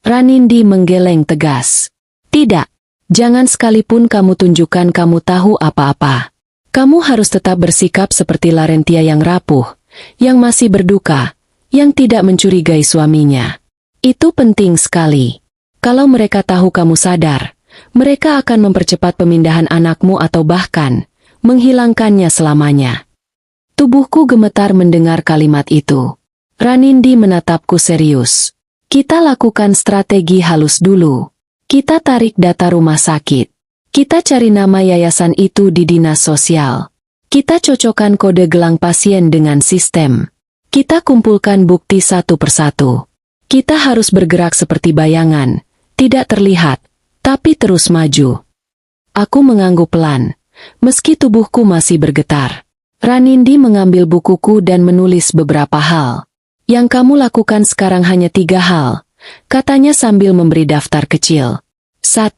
Ranindi menggeleng tegas. Tidak, jangan sekalipun kamu tunjukkan kamu tahu apa-apa. Kamu harus tetap bersikap seperti Larentia yang rapuh, yang masih berduka, yang tidak mencurigai suaminya. Itu penting sekali. Kalau mereka tahu kamu sadar, mereka akan mempercepat pemindahan anakmu atau bahkan menghilangkannya selamanya. Tubuhku gemetar mendengar kalimat itu. Ranindi menatapku serius. Kita lakukan strategi halus dulu. Kita tarik data rumah sakit. Kita cari nama yayasan itu di dinas sosial. Kita cocokkan kode gelang pasien dengan sistem. Kita kumpulkan bukti satu persatu. Kita harus bergerak seperti bayangan, tidak terlihat, tapi terus maju. Aku mengangguk pelan, meski tubuhku masih bergetar. Ranindi mengambil bukuku dan menulis beberapa hal. Yang kamu lakukan sekarang hanya 3 hal, katanya sambil memberi daftar kecil. 1.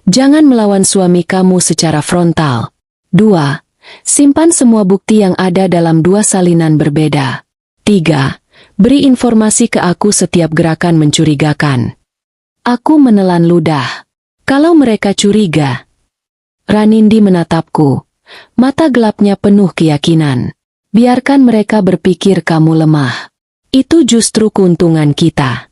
Jangan melawan suami kamu secara frontal. 2. Simpan semua bukti yang ada dalam 2 salinan berbeda. 3. Beri informasi ke aku setiap gerakan mencurigakan. Aku menelan ludah. Kalau mereka curiga. Ranindi menatapku. Mata gelapnya penuh keyakinan. Biarkan mereka berpikir kamu lemah. Itu justru keuntungan kita.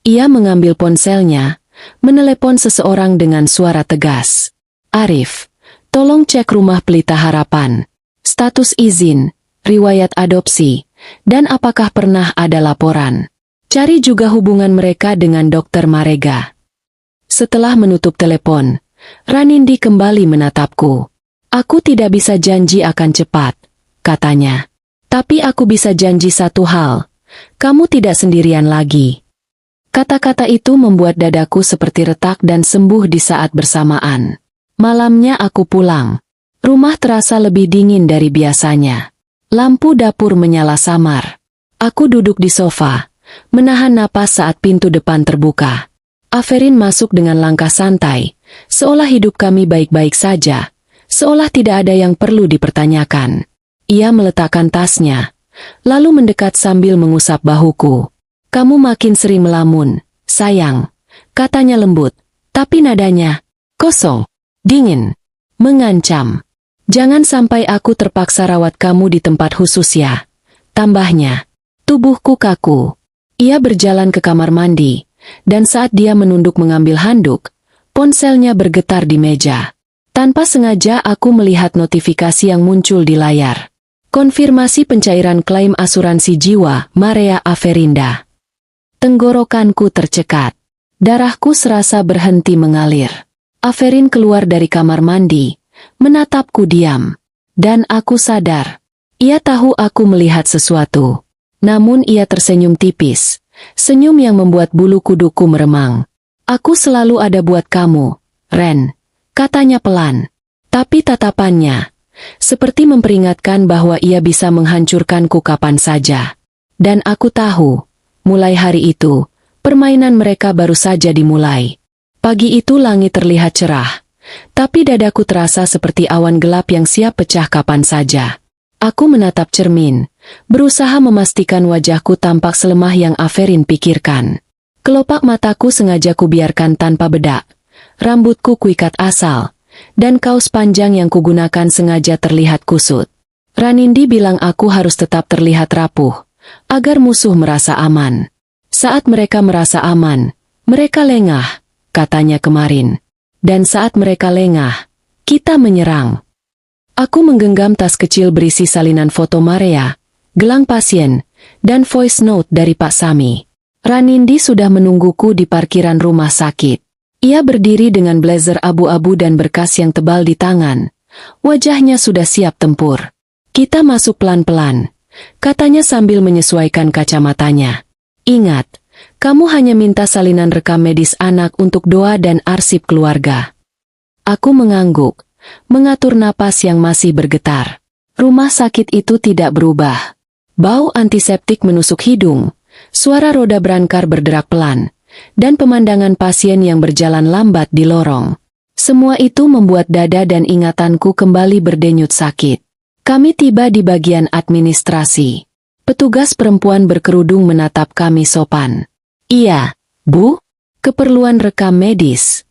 Ia mengambil ponselnya, menelepon seseorang dengan suara tegas. Arif, tolong cek rumah Pelita Harapan. Status izin, riwayat adopsi. Dan apakah pernah ada laporan? Cari juga hubungan mereka dengan Dokter Marega. Setelah menutup telepon, Ranindi kembali menatapku. Aku tidak bisa janji akan cepat, katanya. Tapi aku bisa janji satu hal. Kamu tidak sendirian lagi. Kata-kata itu membuat dadaku seperti retak dan sembuh di saat bersamaan. Malamnya aku pulang. Rumah terasa lebih dingin dari biasanya. Lampu dapur menyala samar. Aku duduk di sofa, menahan napas saat pintu depan terbuka. Aferin masuk dengan langkah santai, seolah hidup kami baik-baik saja, seolah tidak ada yang perlu dipertanyakan. Ia meletakkan tasnya, lalu mendekat sambil mengusap bahuku. Kamu makin sering melamun, sayang, katanya lembut, tapi nadanya kosong, dingin, mengancam. Jangan sampai aku terpaksa rawat kamu di tempat khusus ya. Tambahnya, tubuhku kaku. Ia berjalan ke kamar mandi, dan saat dia menunduk mengambil handuk, ponselnya bergetar di meja. Tanpa sengaja aku melihat notifikasi yang muncul di layar. Konfirmasi pencairan klaim asuransi jiwa, Maria Aferinda. Tenggorokanku tercekat. Darahku serasa berhenti mengalir. Aferin keluar dari kamar mandi, menatapku diam. Dan aku sadar. Ia tahu aku melihat sesuatu. Namun ia tersenyum tipis. Senyum yang membuat bulu kuduku meremang. Aku selalu ada buat kamu, Ren, katanya pelan. Tapi tatapannya, seperti memperingatkan bahwa ia bisa menghancurkanku kapan saja. Dan aku tahu, mulai hari itu, permainan mereka baru saja dimulai. Pagi itu langit terlihat cerah. Tapi dadaku terasa seperti awan gelap yang siap pecah kapan saja. Aku menatap cermin, berusaha memastikan wajahku tampak selemah yang Aferin pikirkan. Kelopak mataku sengaja kubiarkan tanpa bedak, rambutku kuikat asal, dan kaos panjang yang kugunakan sengaja terlihat kusut. Ranindi bilang aku harus tetap terlihat rapuh, agar musuh merasa aman. Saat mereka merasa aman, mereka lengah, katanya kemarin. Dan saat mereka lengah, kita menyerang. Aku menggenggam tas kecil berisi salinan foto Maria, gelang pasien, dan voice note dari Pak Sami. Ranindi sudah menungguku di parkiran rumah sakit. Ia berdiri dengan blazer abu-abu dan berkas yang tebal di tangan. Wajahnya sudah siap tempur. Kita masuk pelan-pelan, katanya sambil menyesuaikan kacamatanya. Ingat, kamu hanya minta salinan rekam medis anak untuk doa dan arsip keluarga. Aku mengangguk, mengatur napas yang masih bergetar. Rumah sakit itu tidak berubah. Bau antiseptik menusuk hidung, suara roda brankar berderak pelan, dan pemandangan pasien yang berjalan lambat di lorong. Semua itu membuat dada dan ingatanku kembali berdenyut sakit. Kami tiba di bagian administrasi. Petugas perempuan berkerudung menatap kami sopan. "Iya, Bu, keperluan rekam medis."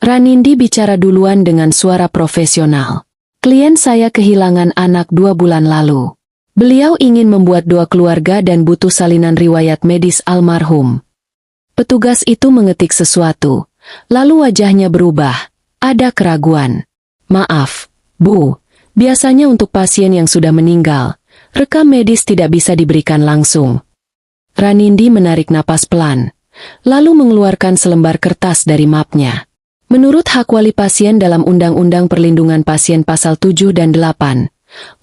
Ranindi bicara duluan dengan suara profesional. "Klien saya kehilangan anak 2 bulan lalu. Beliau ingin membuat doa keluarga dan butuh salinan riwayat medis almarhum." Petugas itu mengetik sesuatu, lalu wajahnya berubah. Ada keraguan. "Maaf, Bu, biasanya untuk pasien yang sudah meninggal, rekam medis tidak bisa diberikan langsung." Ranindi menarik napas pelan, lalu mengeluarkan selembar kertas dari mapnya. Menurut hak wali pasien dalam Undang-Undang Perlindungan Pasien Pasal 7 dan 8,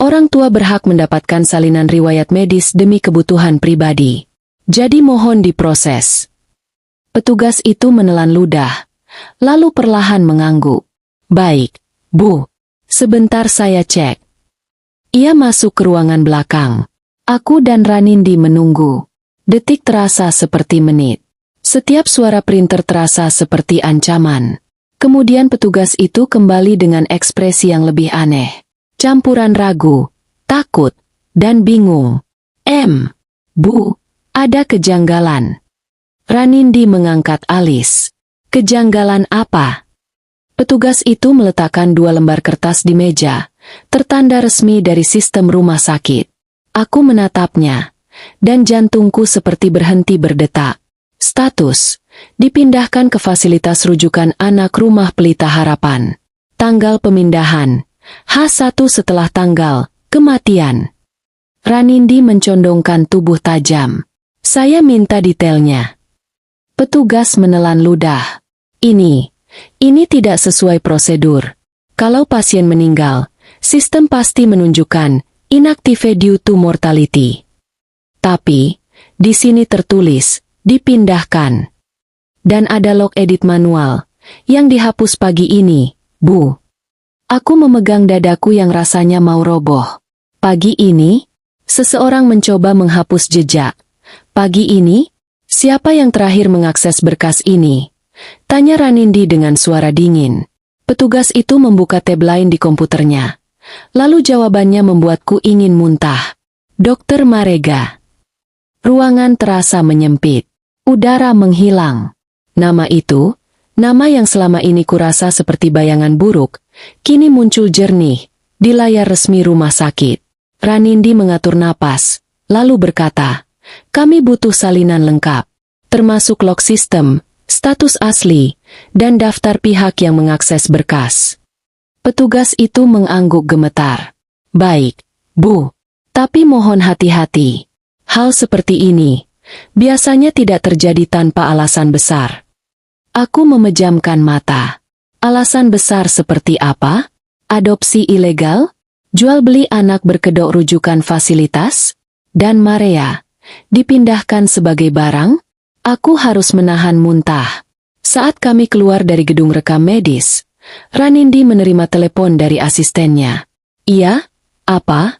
orang tua berhak mendapatkan salinan riwayat medis demi kebutuhan pribadi. Jadi mohon diproses. Petugas itu menelan ludah, lalu perlahan mengangguk. "Baik, Bu. Sebentar saya cek." Ia masuk ke ruangan belakang. Aku dan Ranindi menunggu. Detik terasa seperti menit. Setiap suara printer terasa seperti ancaman. Kemudian petugas itu kembali dengan ekspresi yang lebih aneh. Campuran ragu, takut, dan bingung. Bu, ada kejanggalan." Ranindi mengangkat alis. "Kejanggalan apa?" Petugas itu meletakkan 2 lembar kertas di meja, tertanda resmi dari sistem rumah sakit. Aku menatapnya, dan jantungku seperti berhenti berdetak. Status: dipindahkan ke fasilitas rujukan anak Rumah Pelita Harapan. Tanggal pemindahan: H1 setelah tanggal kematian. Ranindi mencondongkan tubuh tajam. "Saya minta detailnya." Petugas menelan ludah. Ini tidak sesuai prosedur. Kalau pasien meninggal, sistem pasti menunjukkan inactive due to mortality. Tapi, di sini tertulis, dipindahkan. Dan ada log edit manual, yang dihapus pagi ini, Bu. Aku memegang dadaku yang rasanya mau roboh. Pagi ini, seseorang mencoba menghapus jejak. Pagi ini, siapa yang terakhir mengakses berkas ini? Tanya Ranindi dengan suara dingin. Petugas itu membuka tab lain di komputernya. Lalu jawabannya membuatku ingin muntah. "Dokter Marega." Ruangan terasa menyempit. Udara menghilang. Nama itu, nama yang selama ini kurasa seperti bayangan buruk, kini muncul jernih di layar resmi rumah sakit. Ranindi mengatur napas, lalu berkata, "Kami butuh salinan lengkap, termasuk log sistem, status asli, dan daftar pihak yang mengakses berkas." Petugas itu mengangguk gemetar. "Baik, Bu. Tapi mohon hati-hati. Hal seperti ini biasanya tidak terjadi tanpa alasan besar." Aku memejamkan mata. Alasan besar seperti apa? Adopsi ilegal? Jual beli anak berkedok rujukan fasilitas? Dan Marea dipindahkan sebagai barang? Aku harus menahan muntah. Saat kami keluar dari gedung rekam medis, Ranindi menerima telepon dari asistennya. "Iya? Apa?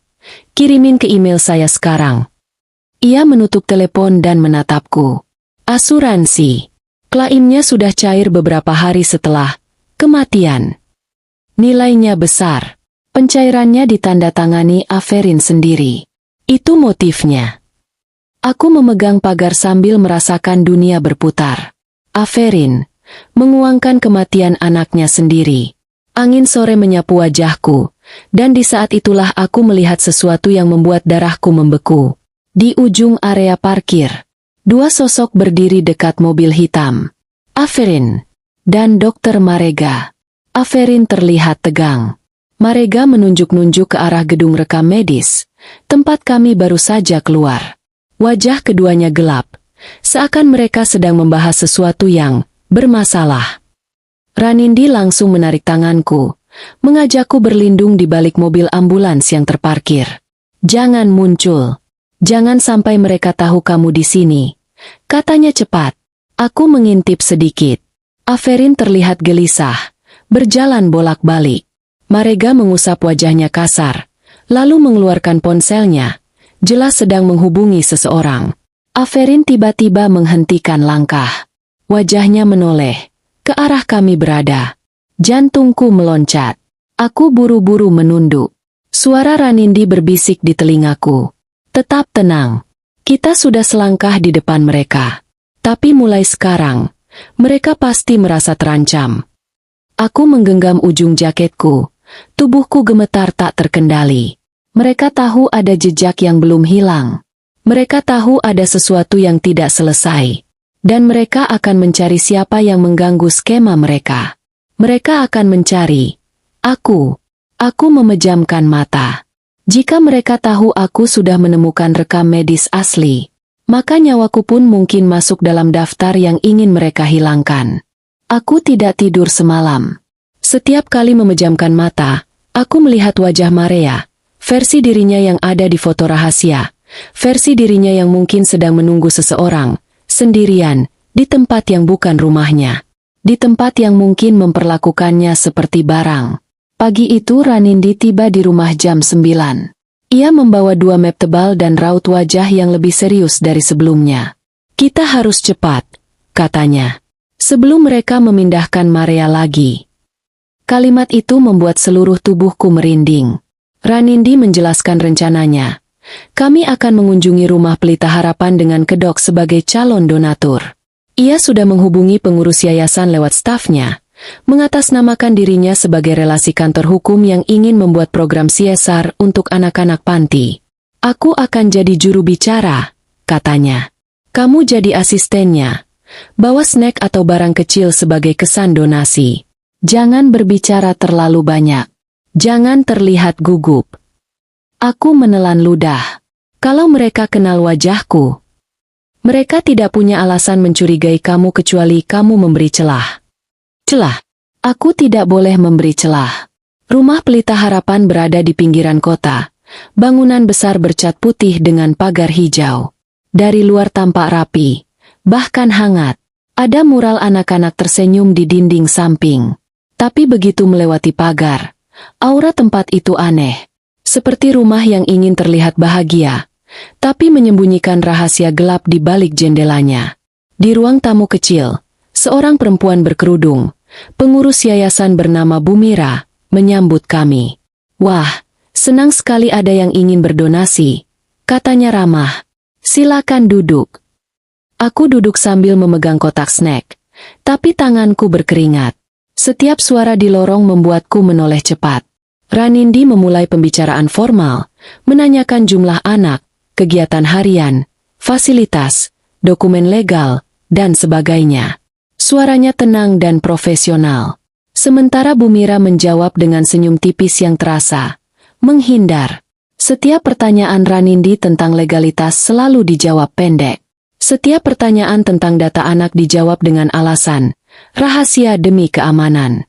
Kirimin ke email saya sekarang." Ia menutup telepon dan menatapku. "Asuransi. Klaimnya sudah cair beberapa hari setelah kematian. Nilainya besar. Pencairannya ditandatangani Aferin sendiri. Itu motifnya." Aku memegang pagar sambil merasakan dunia berputar. Aferin menguangkan kematian anaknya sendiri. Angin sore menyapu wajahku, dan di saat itulah aku melihat sesuatu yang membuat darahku membeku. Di ujung area parkir, 2 sosok berdiri dekat mobil hitam. Aferin dan Dokter Marega. Aferin terlihat tegang. Marega menunjuk-nunjuk ke arah gedung rekam medis, tempat kami baru saja keluar. Wajah keduanya gelap, seakan mereka sedang membahas sesuatu yang bermasalah. Ranindi langsung menarik tanganku, mengajakku berlindung di balik mobil ambulans yang terparkir. "Jangan muncul. Jangan sampai mereka tahu kamu di sini," katanya cepat. Aku mengintip sedikit. Aferin terlihat gelisah, berjalan bolak-balik. Marega mengusap wajahnya kasar, lalu mengeluarkan ponselnya, jelas sedang menghubungi seseorang. Aferin tiba-tiba menghentikan langkah. Wajahnya menoleh ke arah kami berada. Jantungku meloncat. Aku buru-buru menunduk. Suara Ranindi berbisik di telingaku. Tetap tenang. Kita sudah selangkah di depan mereka. Tapi mulai sekarang, mereka pasti merasa terancam. Aku menggenggam ujung jaketku. Tubuhku gemetar tak terkendali. Mereka tahu ada jejak yang belum hilang. Mereka tahu ada sesuatu yang tidak selesai. Dan mereka akan mencari siapa yang mengganggu skema mereka. Mereka akan mencari aku. Aku memejamkan mata. Jika mereka tahu aku sudah menemukan rekam medis asli, maka nyawaku pun mungkin masuk dalam daftar yang ingin mereka hilangkan. Aku tidak tidur semalam. Setiap kali memejamkan mata, aku melihat wajah Maria, versi dirinya yang ada di foto rahasia, versi dirinya yang mungkin sedang menunggu seseorang, sendirian, di tempat yang bukan rumahnya, di tempat yang mungkin memperlakukannya seperti barang. Pagi itu Ranindi tiba di rumah jam 9. Ia membawa 2 map tebal dan raut wajah yang lebih serius dari sebelumnya. Kita harus cepat, katanya, sebelum mereka memindahkan Maria lagi. Kalimat itu membuat seluruh tubuhku merinding. Ranindi menjelaskan rencananya. Kami akan mengunjungi rumah Pelita Harapan dengan kedok sebagai calon donatur. Ia sudah menghubungi pengurus yayasan lewat stafnya, mengatasnamakan dirinya sebagai relasi kantor hukum yang ingin membuat program CSR untuk anak-anak panti. Aku akan jadi juru bicara, katanya. Kamu jadi asistennya. Bawa snack atau barang kecil sebagai kesan donasi. Jangan berbicara terlalu banyak. Jangan terlihat gugup. Aku menelan ludah. Kalau mereka kenal wajahku, mereka tidak punya alasan mencurigai kamu kecuali kamu memberi celah. Celah. Aku tidak boleh memberi celah. Rumah Pelita Harapan berada di pinggiran kota. Bangunan besar bercat putih dengan pagar hijau. Dari luar tampak rapi, bahkan hangat. Ada mural anak-anak tersenyum di dinding samping. Tapi begitu melewati pagar, aura tempat itu aneh. Seperti rumah yang ingin terlihat bahagia, tapi menyembunyikan rahasia gelap di balik jendelanya. Di ruang tamu kecil, seorang perempuan berkerudung, pengurus yayasan bernama Bu Mira, menyambut kami. Wah, senang sekali ada yang ingin berdonasi, katanya ramah. Silakan duduk. Aku duduk sambil memegang kotak snack, tapi tanganku berkeringat. Setiap suara di lorong membuatku menoleh cepat. Ranindi memulai pembicaraan formal, menanyakan jumlah anak, kegiatan harian, fasilitas, dokumen legal, dan sebagainya. Suaranya tenang dan profesional. Sementara Bu Mira menjawab dengan senyum tipis yang terasa menghindar. Setiap pertanyaan Ranindi tentang legalitas selalu dijawab pendek. Setiap pertanyaan tentang data anak dijawab dengan alasan rahasia demi keamanan.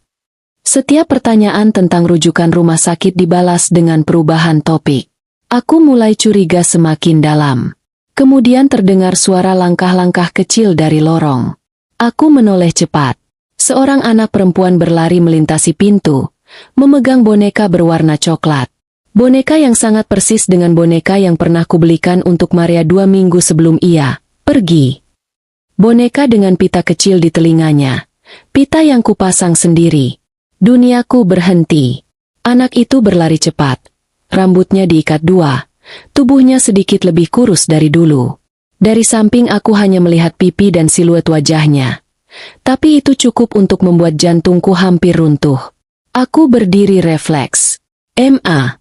Setiap pertanyaan tentang rujukan rumah sakit dibalas dengan perubahan topik. Aku mulai curiga semakin dalam. Kemudian terdengar suara langkah-langkah kecil dari lorong. Aku menoleh cepat. Seorang anak perempuan berlari melintasi pintu, memegang boneka berwarna coklat. Boneka yang sangat persis dengan boneka yang pernah kubelikan untuk Maria 2 minggu sebelum ia pergi. Boneka dengan pita kecil di telinganya. Pita yang kupasang sendiri. Duniaku berhenti. Anak itu berlari cepat. Rambutnya diikat 2. Tubuhnya sedikit lebih kurus dari dulu. Dari samping aku hanya melihat pipi dan siluet wajahnya. Tapi itu cukup untuk membuat jantungku hampir runtuh. Aku berdiri refleks. Ma.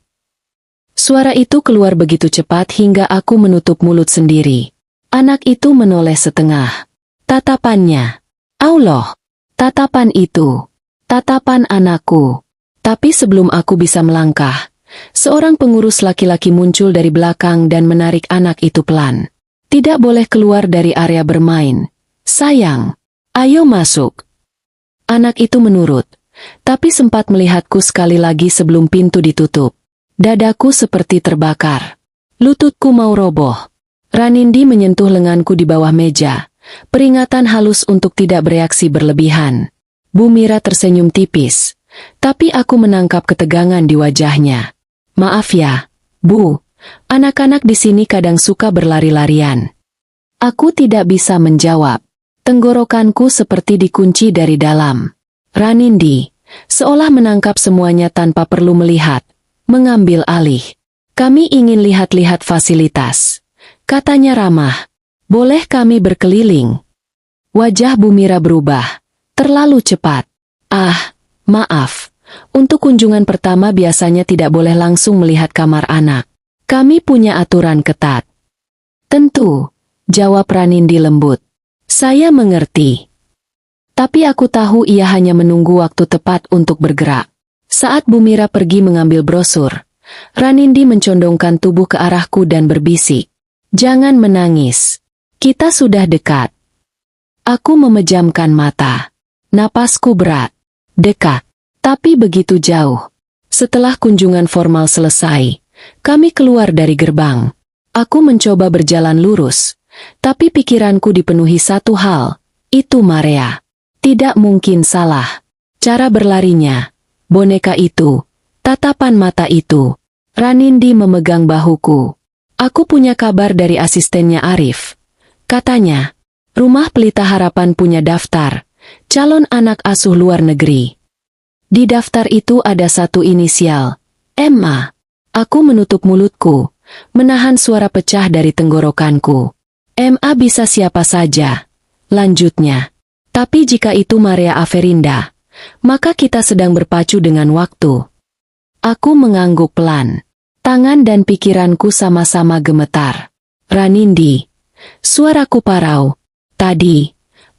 Suara itu keluar begitu cepat hingga aku menutup mulut sendiri. Anak itu menoleh setengah. Tatapannya. Allah. Tatapan itu. Tatapan anakku. Tapi sebelum aku bisa melangkah, seorang pengurus laki-laki muncul dari belakang dan menarik anak itu pelan. Tidak boleh keluar dari area bermain. Sayang. Ayo masuk. Anak itu menurut, tapi sempat melihatku sekali lagi sebelum pintu ditutup. Dadaku seperti terbakar. Lututku mau roboh. Ranindi menyentuh lenganku di bawah meja. Peringatan halus untuk tidak bereaksi berlebihan. Bu Mira tersenyum tipis, tapi aku menangkap ketegangan di wajahnya. Maaf ya, Bu, anak-anak di sini kadang suka berlari-larian. Aku tidak bisa menjawab. Tenggorokanku seperti dikunci dari dalam. Ranindi, seolah menangkap semuanya tanpa perlu melihat, mengambil alih. Kami ingin lihat-lihat fasilitas. Katanya ramah. Boleh kami berkeliling? Wajah Bu Mira berubah. Terlalu cepat. Ah, maaf. Untuk kunjungan pertama biasanya tidak boleh langsung melihat kamar anak. Kami punya aturan ketat. Tentu, jawab Ranindi lembut. Saya mengerti. Tapi aku tahu ia hanya menunggu waktu tepat untuk bergerak. Saat Bu Mira pergi mengambil brosur, Ranindi mencondongkan tubuh ke arahku dan berbisik. Jangan menangis. Kita sudah dekat. Aku memejamkan mata. Napasku berat. Dekat. Tapi begitu jauh. Setelah kunjungan formal selesai, kami keluar dari gerbang. Aku mencoba berjalan lurus, tapi pikiranku dipenuhi satu hal. Itu Maria. Tidak mungkin salah. Cara berlarinya, boneka itu, tatapan mata itu. Ranindi memegang bahuku. Aku punya kabar dari asistennya Arif. Katanya, Rumah Pelita Harapan punya daftar calon anak asuh luar negeri. Di daftar itu ada satu inisial, MA. Aku menutup mulutku, menahan suara pecah dari tenggorokanku. MA bisa siapa saja. Lanjutnya, tapi jika itu Maria Averinda, maka kita sedang berpacu dengan waktu. Aku mengangguk pelan. Tangan dan pikiranku sama-sama gemetar. Ranindi. Suaraku parau. Tadi,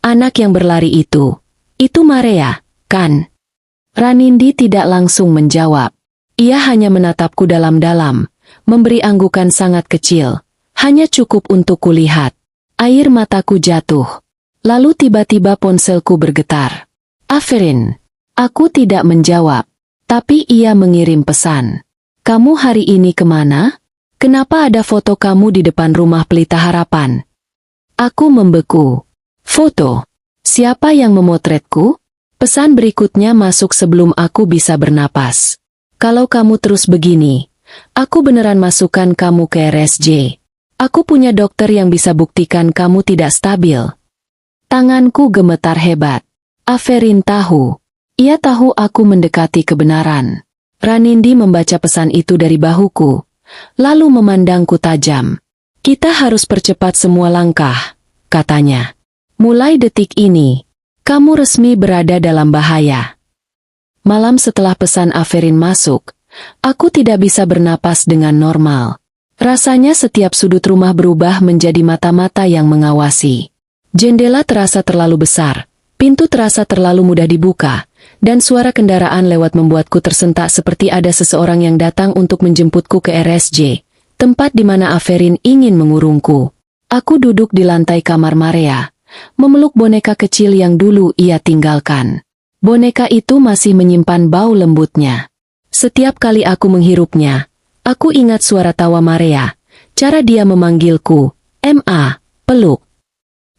anak yang berlari itu Maria, kan? Ranindi tidak langsung menjawab. Ia hanya menatapku dalam-dalam, memberi anggukan sangat kecil. Hanya cukup untuk kulihat. Air mataku jatuh. Lalu tiba-tiba ponselku bergetar. Averin. Aku tidak menjawab. Tapi ia mengirim pesan. Kamu hari ini kemana? Kenapa ada foto kamu di depan Rumah Pelita Harapan? Aku membeku. Foto? Siapa yang memotretku? Pesan berikutnya masuk sebelum aku bisa bernapas. Kalau kamu terus begini, aku beneran masukkan kamu ke RSJ. Aku punya dokter yang bisa buktikan kamu tidak stabil. Tanganku gemetar hebat. Averin tahu. Ia tahu aku mendekati kebenaran. Ranindi membaca pesan itu dari bahuku, lalu memandangku tajam. Kita harus percepat semua langkah, katanya. Mulai detik ini, kamu resmi berada dalam bahaya. Malam setelah pesan Averin masuk, aku tidak bisa bernapas dengan normal. Rasanya setiap sudut rumah berubah menjadi mata-mata yang mengawasi. Jendela terasa terlalu besar, pintu terasa terlalu mudah dibuka, dan suara kendaraan lewat membuatku tersentak seperti ada seseorang yang datang untuk menjemputku ke RSJ, tempat di mana Averin ingin mengurungku. Aku duduk di lantai kamar Maria, memeluk boneka kecil yang dulu ia tinggalkan. Boneka itu masih menyimpan bau lembutnya. Setiap kali aku menghirupnya, aku ingat suara tawa Maria, cara dia memanggilku, MA, peluk.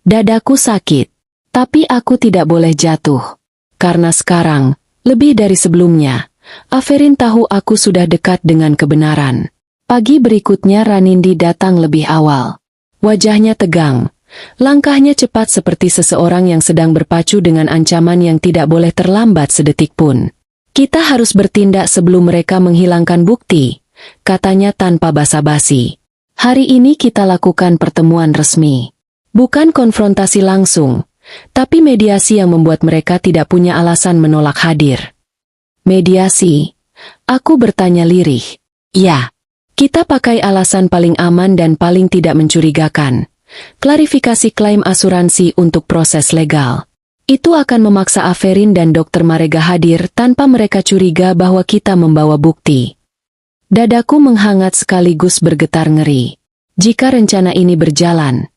Dadaku sakit, tapi aku tidak boleh jatuh. Karena sekarang, lebih dari sebelumnya, Averin tahu aku sudah dekat dengan kebenaran. Pagi berikutnya Ranindi datang lebih awal. Wajahnya tegang. Langkahnya cepat seperti seseorang yang sedang berpacu dengan ancaman yang tidak boleh terlambat sedetik pun. Kita harus bertindak sebelum mereka menghilangkan bukti, katanya tanpa basa-basi. Hari ini kita lakukan pertemuan resmi. Bukan konfrontasi langsung, tapi mediasi yang membuat mereka tidak punya alasan menolak hadir. Mediasi? Aku bertanya lirih. Ya, kita pakai alasan paling aman dan paling tidak mencurigakan. Klarifikasi klaim asuransi untuk proses legal. Itu akan memaksa Averin dan Dr. Marega hadir tanpa mereka curiga bahwa kita membawa bukti. Dadaku menghangat sekaligus bergetar ngeri. Jika rencana ini berjalan,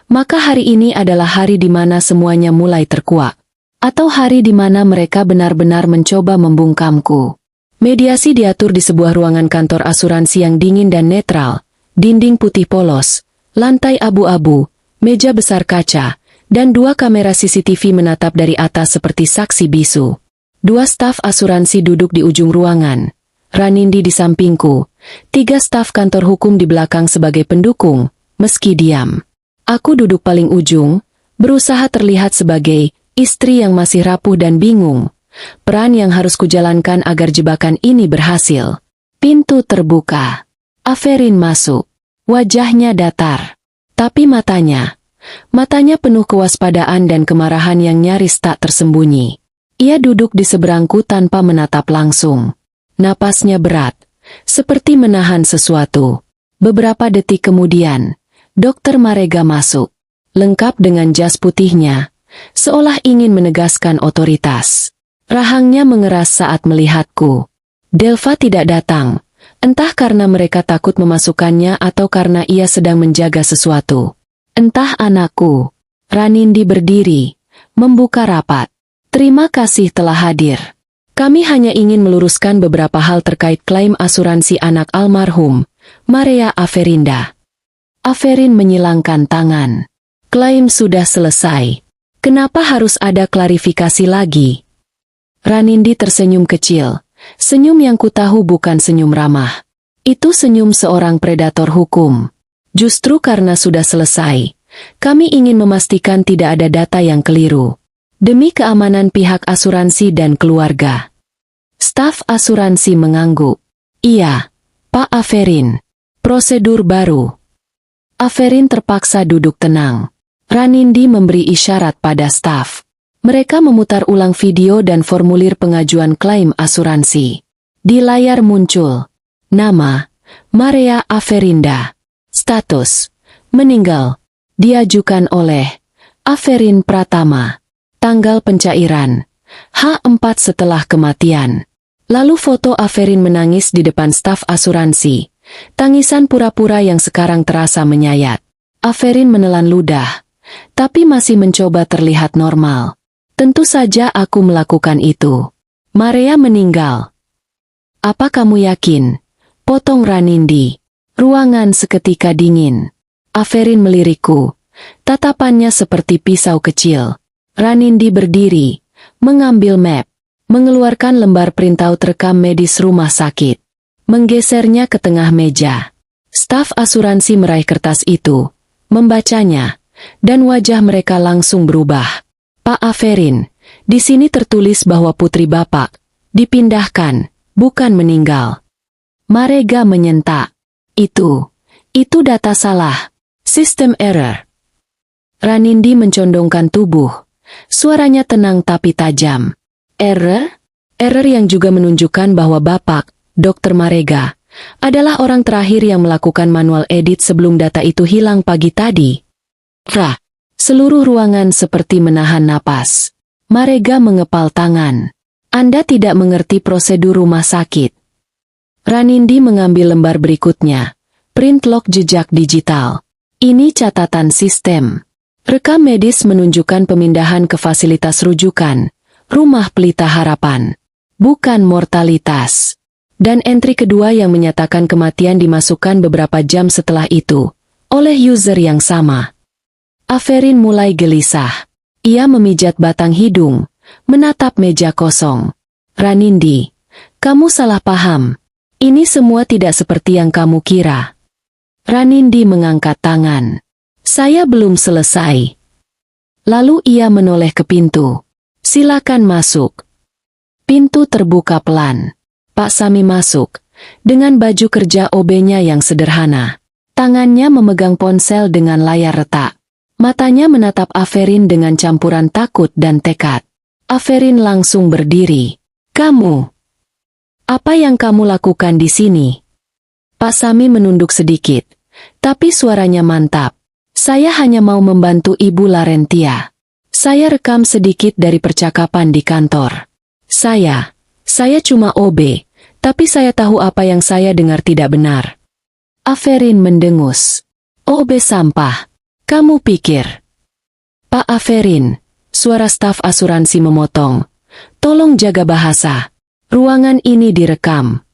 maka hari ini adalah hari di mana semuanya mulai terkuak. Atau hari di mana mereka benar-benar mencoba membungkamku. Mediasi diatur di sebuah ruangan kantor asuransi yang dingin dan netral, dinding putih polos, lantai abu-abu, meja besar kaca, dan 2 kamera CCTV menatap dari atas seperti saksi bisu. 2 staf asuransi duduk di ujung ruangan. Ranindi di sampingku. 3 staf kantor hukum di belakang sebagai pendukung, meski diam. Aku duduk paling ujung, berusaha terlihat sebagai istri yang masih rapuh dan bingung. Peran yang harus kujalankan agar jebakan ini berhasil. Pintu terbuka. Aferin masuk. Wajahnya datar. Tapi matanya penuh kewaspadaan dan kemarahan yang nyaris tak tersembunyi. Ia duduk di seberangku tanpa menatap langsung. Napasnya berat, seperti menahan sesuatu. Beberapa detik kemudian, Dokter Marega masuk, lengkap dengan jas putihnya, seolah ingin menegaskan otoritas. Rahangnya mengeras saat melihatku. Delva tidak datang, entah karena mereka takut memasukkannya atau karena ia sedang menjaga sesuatu. Entah anakku. Ranindi berdiri, membuka rapat. Terima kasih telah hadir. Kami hanya ingin meluruskan beberapa hal terkait klaim asuransi anak almarhum, Maria Aferinda. Aferin menyilangkan tangan. Klaim sudah selesai. Kenapa harus ada klarifikasi lagi? Ranindi tersenyum kecil. Senyum yang kutahu bukan senyum ramah. Itu senyum seorang predator hukum. Justru karena sudah selesai, kami ingin memastikan tidak ada data yang keliru. Demi keamanan pihak asuransi dan keluarga. Staf asuransi mengangguk. Iya, Pak Aferin. Prosedur baru. Aferin terpaksa duduk tenang. Ranindi memberi isyarat pada staf. Mereka memutar ulang video dan formulir pengajuan klaim asuransi. Di layar muncul nama Maria Aferinda. Status meninggal. Diajukan oleh Aferin Pratama. Tanggal pencairan H4 setelah kematian. Lalu foto Aferin menangis di depan staf asuransi. Tangisan pura-pura yang sekarang terasa menyayat. Aferin menelan ludah, tapi masih mencoba terlihat normal. Tentu saja aku melakukan itu. Maria meninggal. Apa kamu yakin? Potong Ranindi. Ruangan seketika dingin. Aferin melirikku. Tatapannya seperti pisau kecil. Ranindi berdiri, mengambil map, mengeluarkan lembar printout rekam medis rumah sakit, menggesernya ke tengah meja. Staf asuransi meraih kertas itu, membacanya, dan wajah mereka langsung berubah. Pak Aferin, di sini tertulis bahwa putri Bapak dipindahkan, bukan meninggal. Marega menyentak. Itu data salah. Sistem error. Ranindi mencondongkan tubuh. Suaranya tenang tapi tajam. Error? Error yang juga menunjukkan bahwa Bapak, Dr. Marega, adalah orang terakhir yang melakukan manual edit sebelum data itu hilang pagi tadi. Seluruh ruangan seperti menahan napas. Marega mengepal tangan. Anda tidak mengerti prosedur rumah sakit. Ranindi mengambil lembar berikutnya. Print log jejak digital. Ini catatan sistem. Rekam medis menunjukkan pemindahan ke fasilitas rujukan, Rumah Pelita Harapan, bukan mortalitas. Dan entry kedua yang menyatakan kematian dimasukkan beberapa jam setelah itu, oleh user yang sama. Aferin mulai gelisah. Ia memijat batang hidung, menatap meja kosong. Ranindi, kamu salah paham. Ini semua tidak seperti yang kamu kira. Ranindi mengangkat tangan. Saya belum selesai. Lalu ia menoleh ke pintu. Silakan masuk. Pintu terbuka pelan. Pak Sami masuk, dengan baju kerja OB-nya yang sederhana. Tangannya memegang ponsel dengan layar retak. Matanya menatap Aferin dengan campuran takut dan tekad. Aferin langsung berdiri. Kamu? Apa yang kamu lakukan di sini? Pak Sami menunduk sedikit, tapi suaranya mantap. Saya hanya mau membantu Ibu Larentia. Saya rekam sedikit dari percakapan di kantor. Saya cuma OB, tapi saya tahu apa yang saya dengar tidak benar. Aferin mendengus. OB sampah. Kamu pikir? Pak Aferin, suara staf asuransi memotong. Tolong jaga bahasa. Ruangan ini direkam.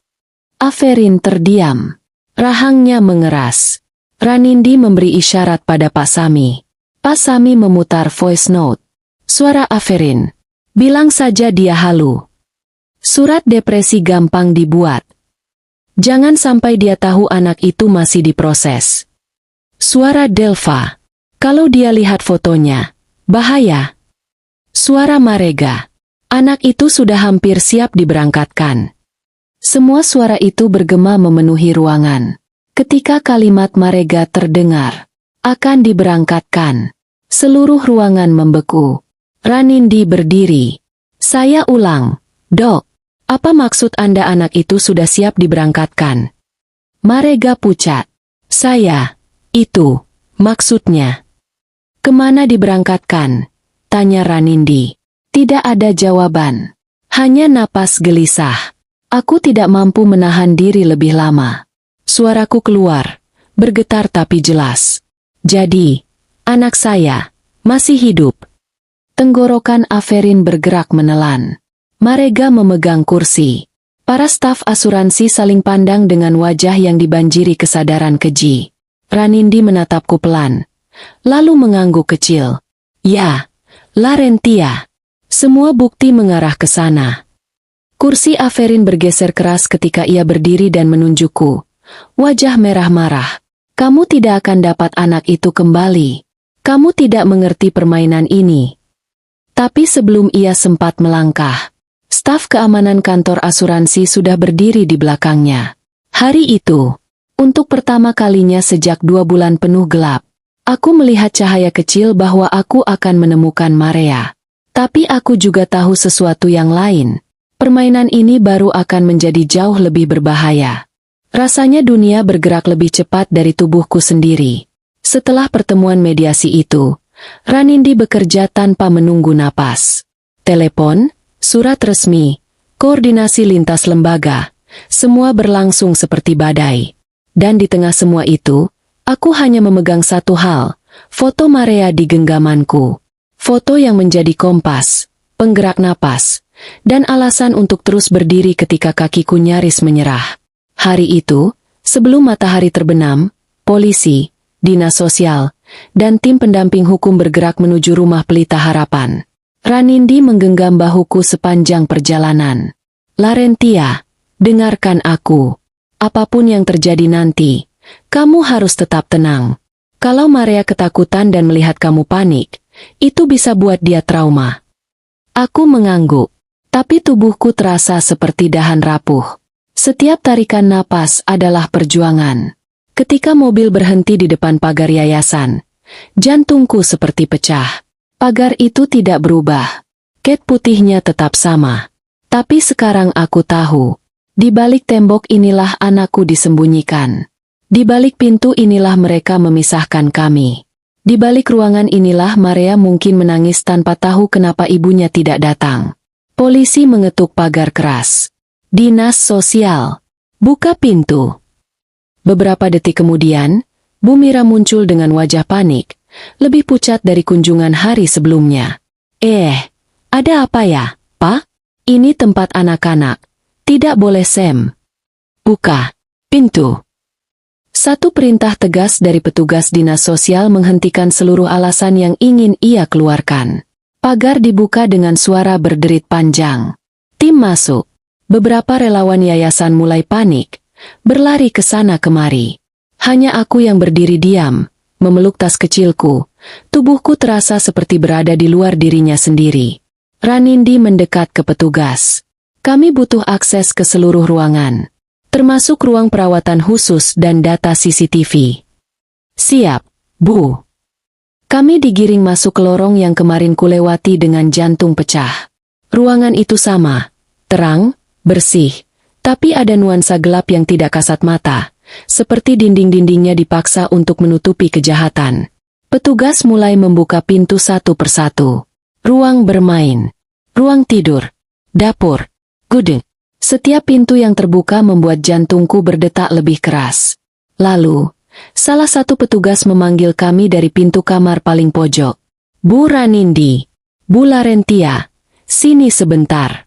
Aferin terdiam. Rahangnya mengeras. Ranindi memberi isyarat pada Pak Sami. Pak Sami memutar voice note. Suara Aferin. Bilang saja dia halu. Surat depresi gampang dibuat. Jangan sampai dia tahu anak itu masih diproses. Suara Delva. Kalau dia lihat fotonya, bahaya. Suara Marega. Anak itu sudah hampir siap diberangkatkan. Semua suara itu bergema memenuhi ruangan. Ketika kalimat Marega terdengar, akan diberangkatkan. Seluruh ruangan membeku. Ranindi berdiri. Saya ulang, Dok, apa maksud Anda anak itu sudah siap diberangkatkan? Marega pucat. Saya, itu, maksudnya. Kemana diberangkatkan? Tanya Ranindi. Tidak ada jawaban. Hanya napas gelisah. Aku tidak mampu menahan diri lebih lama. Suaraku keluar, bergetar tapi jelas. Jadi, anak saya masih hidup. Tenggorokan Aferin bergerak menelan. Marega memegang kursi. Para staf asuransi saling pandang dengan wajah yang dibanjiri kesadaran keji. Ranindi menatapku pelan, lalu mengangguk kecil. Ya, Larentia. Semua bukti mengarah ke sana. Kursi Aferin bergeser keras ketika ia berdiri dan menunjukku. Wajah merah marah. Kamu tidak akan dapat anak itu kembali. Kamu tidak mengerti permainan ini. Tapi sebelum ia sempat melangkah, staf keamanan kantor asuransi sudah berdiri di belakangnya. Hari itu, untuk pertama kalinya sejak 2 bulan penuh gelap, aku melihat cahaya kecil bahwa aku akan menemukan Marea. Tapi aku juga tahu sesuatu yang lain. Permainan ini baru akan menjadi jauh lebih berbahaya. Rasanya dunia bergerak lebih cepat dari tubuhku sendiri. Setelah pertemuan mediasi itu, Ranindi bekerja tanpa menunggu napas. Telepon, surat resmi, koordinasi lintas lembaga, semua berlangsung seperti badai. Dan di tengah semua itu, aku hanya memegang satu hal, foto Marea di genggamanku. Foto yang menjadi kompas, penggerak napas, dan alasan untuk terus berdiri ketika kakiku nyaris menyerah. Hari itu, sebelum matahari terbenam, polisi, dinas sosial, dan tim pendamping hukum bergerak menuju rumah Pelita Harapan. Ranindi menggenggam bahuku sepanjang perjalanan. Larentia, dengarkan aku. Apapun yang terjadi nanti, kamu harus tetap tenang. Kalau Marea ketakutan dan melihat kamu panik, itu bisa buat dia trauma. Aku mengangguk, tapi tubuhku terasa seperti dahan rapuh. Setiap tarikan napas adalah perjuangan. Ketika mobil berhenti di depan pagar yayasan, jantungku seperti pecah. Pagar itu tidak berubah. Cat putihnya tetap sama. Tapi sekarang aku tahu, di balik tembok inilah anakku disembunyikan. Di balik pintu inilah mereka memisahkan kami. Di balik ruangan inilah Marea mungkin menangis tanpa tahu kenapa ibunya tidak datang. Polisi mengetuk pagar keras. Dinas sosial. Buka pintu. Beberapa detik kemudian, Bu Mira muncul dengan wajah panik, lebih pucat dari kunjungan hari sebelumnya. Ada apa ya, Pak? Ini tempat anak-anak. Tidak boleh Sam. Buka pintu. Satu perintah tegas dari petugas dinas sosial menghentikan seluruh alasan yang ingin ia keluarkan. Pagar dibuka dengan suara berderit panjang. Tim masuk. Beberapa relawan yayasan mulai panik, berlari ke sana kemari. Hanya aku yang berdiri diam, memeluk tas kecilku. Tubuhku terasa seperti berada di luar dirinya sendiri. Ranindi mendekat ke petugas. Kami butuh akses ke seluruh ruangan, termasuk ruang perawatan khusus dan data CCTV. Siap, Bu. Kami digiring masuk ke lorong yang kemarin kulewati dengan jantung pecah. Ruangan itu sama, terang, bersih, tapi ada nuansa gelap yang tidak kasat mata, seperti dinding-dindingnya dipaksa untuk menutupi kejahatan. Petugas mulai membuka pintu satu persatu. Ruang bermain, ruang tidur, dapur, gudang. Setiap pintu yang terbuka membuat jantungku berdetak lebih keras. Lalu, salah satu petugas memanggil kami dari pintu kamar paling pojok. Bu Ranindi, Bu Larentia, sini sebentar.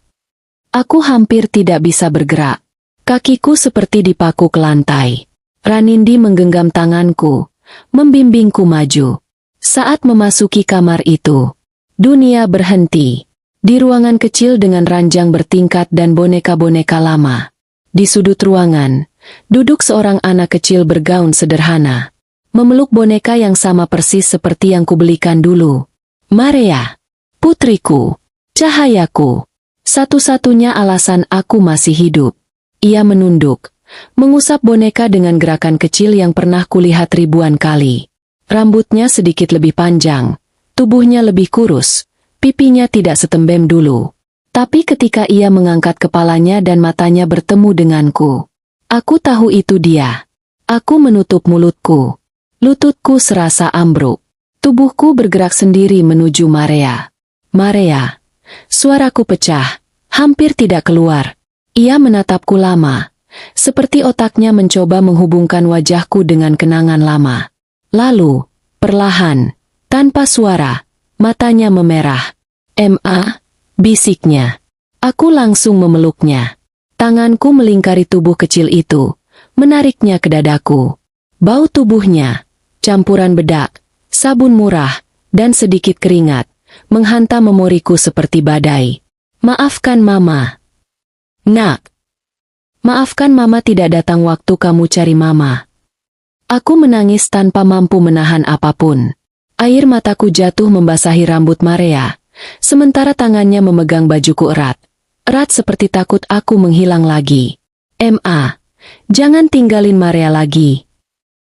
Aku hampir tidak bisa bergerak. Kakiku seperti dipaku ke lantai. Ranindi menggenggam tanganku, membimbingku maju. Saat memasuki kamar itu, dunia berhenti. Di ruangan kecil dengan ranjang bertingkat dan boneka-boneka lama. Di sudut ruangan, duduk seorang anak kecil bergaun sederhana. Memeluk boneka yang sama persis seperti yang kubelikan dulu. Maria, putriku, cahayaku. Satu-satunya alasan aku masih hidup. Ia menunduk, mengusap boneka dengan gerakan kecil yang pernah kulihat ribuan kali. Rambutnya sedikit lebih panjang, tubuhnya lebih kurus, pipinya tidak setembem dulu. Tapi ketika ia mengangkat kepalanya dan matanya bertemu denganku, aku tahu itu dia. Aku menutup mulutku. Lututku serasa ambruk. Tubuhku bergerak sendiri menuju Maria. Maria. Suaraku pecah, hampir tidak keluar. Ia menatapku lama, seperti otaknya mencoba menghubungkan wajahku dengan kenangan lama. Lalu, perlahan, tanpa suara, matanya memerah. "Ma," bisiknya. Aku langsung memeluknya. Tanganku melingkari tubuh kecil itu, menariknya ke dadaku. Bau tubuhnya, campuran bedak, sabun murah, dan sedikit keringat, menghantam memoriku seperti badai. "Maafkan Mama." "Nak. Maafkan Mama tidak datang waktu kamu cari Mama." Aku menangis tanpa mampu menahan apapun. Air mataku jatuh membasahi rambut Maria, sementara tangannya memegang bajuku erat. Erat seperti takut aku menghilang lagi. "Ma, jangan tinggalin Maria lagi."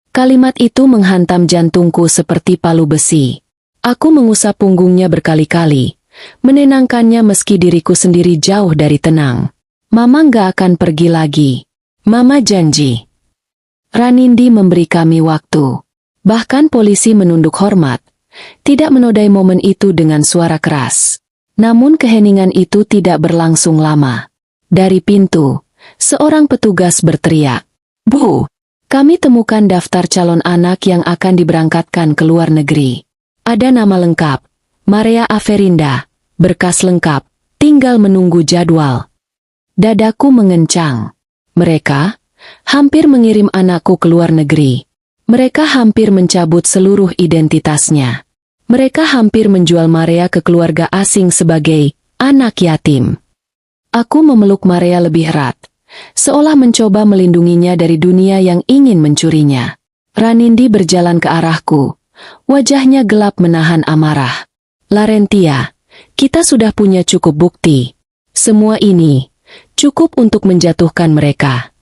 Kalimat itu menghantam jantungku seperti palu besi. Aku mengusap punggungnya berkali-kali, menenangkannya meski diriku sendiri jauh dari tenang. "Mama nggak akan pergi lagi. Mama janji." Ranindi memberi kami waktu. Bahkan polisi menunduk hormat, tidak menodai momen itu dengan suara keras. Namun keheningan itu tidak berlangsung lama. Dari pintu, seorang petugas berteriak, "Bu, kami temukan daftar calon anak yang akan diberangkatkan ke luar negeri. Ada nama lengkap, Maria Averinda, berkas lengkap, tinggal menunggu jadwal." Dadaku mengencang. Mereka hampir mengirim anakku ke luar negeri. Mereka hampir mencabut seluruh identitasnya. Mereka hampir menjual Maria ke keluarga asing sebagai anak yatim. Aku memeluk Maria lebih erat, seolah mencoba melindunginya dari dunia yang ingin mencurinya. Ranindi berjalan ke arahku. Wajahnya gelap menahan amarah. "Larentia, kita sudah punya cukup bukti. Semua ini cukup untuk menjatuhkan mereka."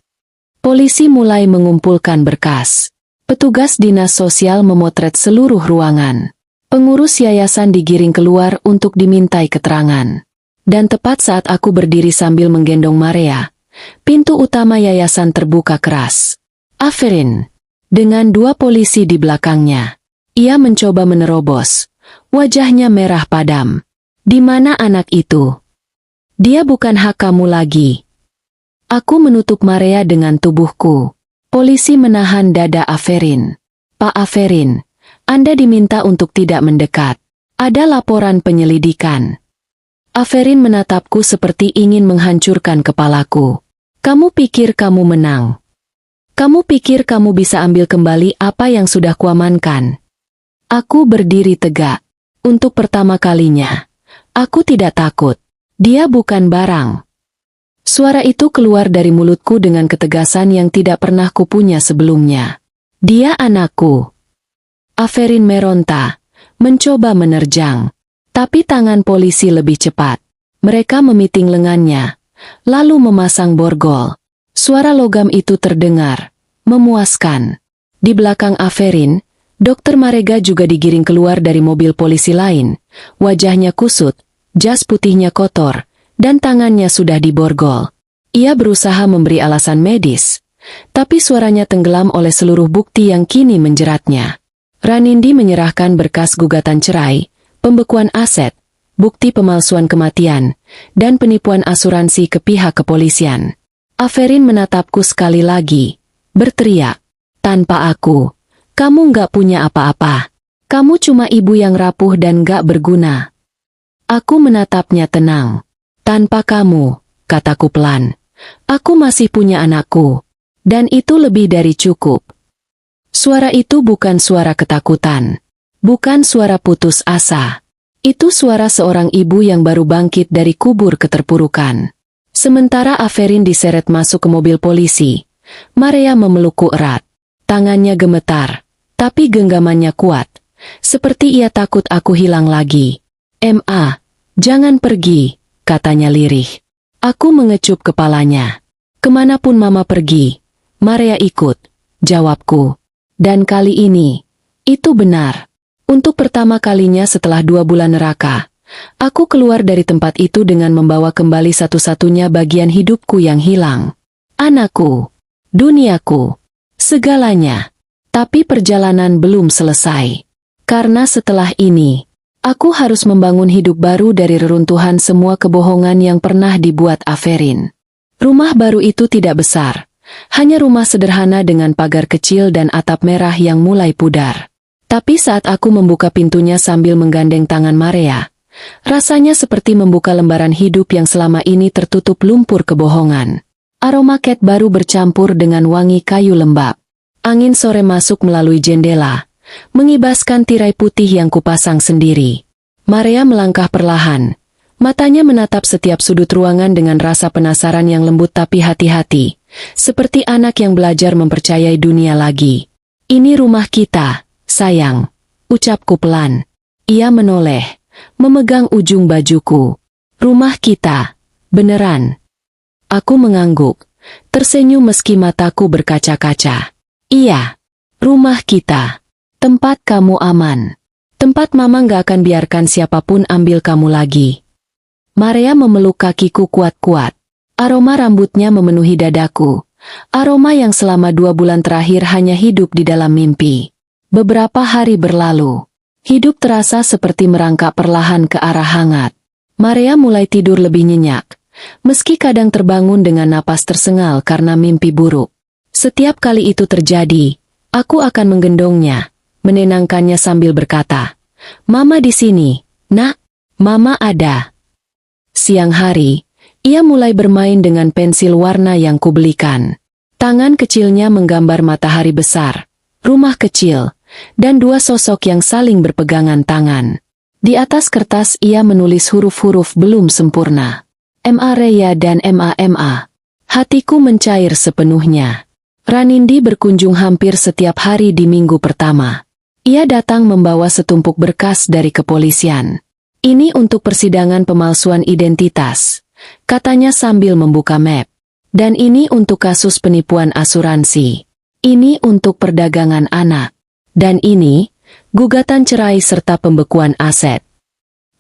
Polisi mulai mengumpulkan berkas. Petugas dinas sosial memotret seluruh ruangan. Pengurus yayasan digiring keluar untuk dimintai keterangan. Dan tepat saat aku berdiri sambil menggendong Maria, pintu utama yayasan terbuka keras. Averin, dengan dua polisi di belakangnya. Ia mencoba menerobos. Wajahnya merah padam. "Di mana anak itu? Dia bukan hak kamu lagi." Aku menutup Maria dengan tubuhku. Polisi menahan dada Averin. "Pak Averin, Anda diminta untuk tidak mendekat. Ada laporan penyelidikan." Averin menatapku seperti ingin menghancurkan kepalaku. "Kamu pikir kamu menang? Kamu pikir kamu bisa ambil kembali apa yang sudah kuamankan?" Aku berdiri tegak. Untuk pertama kalinya, aku tidak takut. Dia bukan barang. Suara itu keluar dari mulutku dengan ketegasan yang tidak pernah kupunya sebelumnya. "Dia anakku." Averin meronta, mencoba menerjang. Tapi tangan polisi lebih cepat. Mereka memiting lengannya, lalu memasang borgol. Suara logam itu terdengar, memuaskan. Di belakang Averin, Dr. Marega juga digiring keluar dari mobil polisi lain. Wajahnya kusut, jas putihnya kotor, dan tangannya sudah diborgol. Ia berusaha memberi alasan medis, tapi suaranya tenggelam oleh seluruh bukti yang kini menjeratnya. Ranindi menyerahkan berkas gugatan cerai, pembekuan aset, bukti pemalsuan kematian, dan penipuan asuransi ke pihak kepolisian. Averin menatapku sekali lagi, berteriak, "Tanpa aku, kamu nggak punya apa-apa. Kamu cuma ibu yang rapuh dan nggak berguna." Aku menatapnya tenang. "Tanpa kamu," kataku pelan, "aku masih punya anakku. Dan itu lebih dari cukup." Suara itu bukan suara ketakutan. Bukan suara putus asa. Itu suara seorang ibu yang baru bangkit dari kubur keterpurukan. Sementara Aferin diseret masuk ke mobil polisi, Maria memelukku erat. Tangannya gemetar, tapi genggamannya kuat. Seperti ia takut aku hilang lagi. "Ma, jangan pergi," katanya lirih. Aku mengecup kepalanya. "Kemanapun Mama pergi, Maria ikut," jawabku. Dan kali ini, itu benar. Untuk pertama kalinya setelah 2 bulan neraka, aku keluar dari tempat itu dengan membawa kembali satu-satunya bagian hidupku yang hilang. Anakku, duniaku, segalanya. Tapi perjalanan belum selesai. Karena setelah ini, aku harus membangun hidup baru dari reruntuhan semua kebohongan yang pernah dibuat Aferin. Rumah baru itu tidak besar, hanya rumah sederhana dengan pagar kecil dan atap merah yang mulai pudar. Tapi saat aku membuka pintunya sambil menggandeng tangan Maria, rasanya seperti membuka lembaran hidup yang selama ini tertutup lumpur kebohongan. Aroma cat baru bercampur dengan wangi kayu lembab. Angin sore masuk melalui jendela, mengibaskan tirai putih yang kupasang sendiri. Maria melangkah perlahan. Matanya menatap setiap sudut ruangan dengan rasa penasaran yang lembut tapi hati-hati, seperti anak yang belajar mempercayai dunia lagi. "Ini rumah kita, sayang," ucapku pelan. Ia menoleh, memegang ujung bajuku. "Rumah kita, beneran?" Aku mengangguk, tersenyum meski mataku berkaca-kaca. "Iya, rumah kita. Tempat kamu aman. Tempat Mama gak akan biarkan siapapun ambil kamu lagi." Maria memeluk kakiku kuat-kuat. Aroma rambutnya memenuhi dadaku. Aroma yang selama 2 bulan terakhir hanya hidup di dalam mimpi. Beberapa hari berlalu. Hidup terasa seperti merangkak perlahan ke arah hangat. Maria mulai tidur lebih nyenyak, meski kadang terbangun dengan napas tersengal karena mimpi buruk. Setiap kali itu terjadi, aku akan menggendongnya, menenangkannya sambil berkata, "Mama di sini, Nak. Mama ada." Siang hari, ia mulai bermain dengan pensil warna yang kubelikan. Tangan kecilnya menggambar matahari besar, rumah kecil, dan 2 sosok yang saling berpegangan tangan. Di atas kertas ia menulis huruf-huruf belum sempurna. "Maria dan Mama." Hatiku mencair sepenuhnya. Ranindi berkunjung hampir setiap hari di minggu pertama. Ia datang membawa setumpuk berkas dari kepolisian. "Ini untuk persidangan pemalsuan identitas," katanya sambil membuka map. "Dan ini untuk kasus penipuan asuransi. Ini untuk perdagangan anak. Dan ini, gugatan cerai serta pembekuan aset."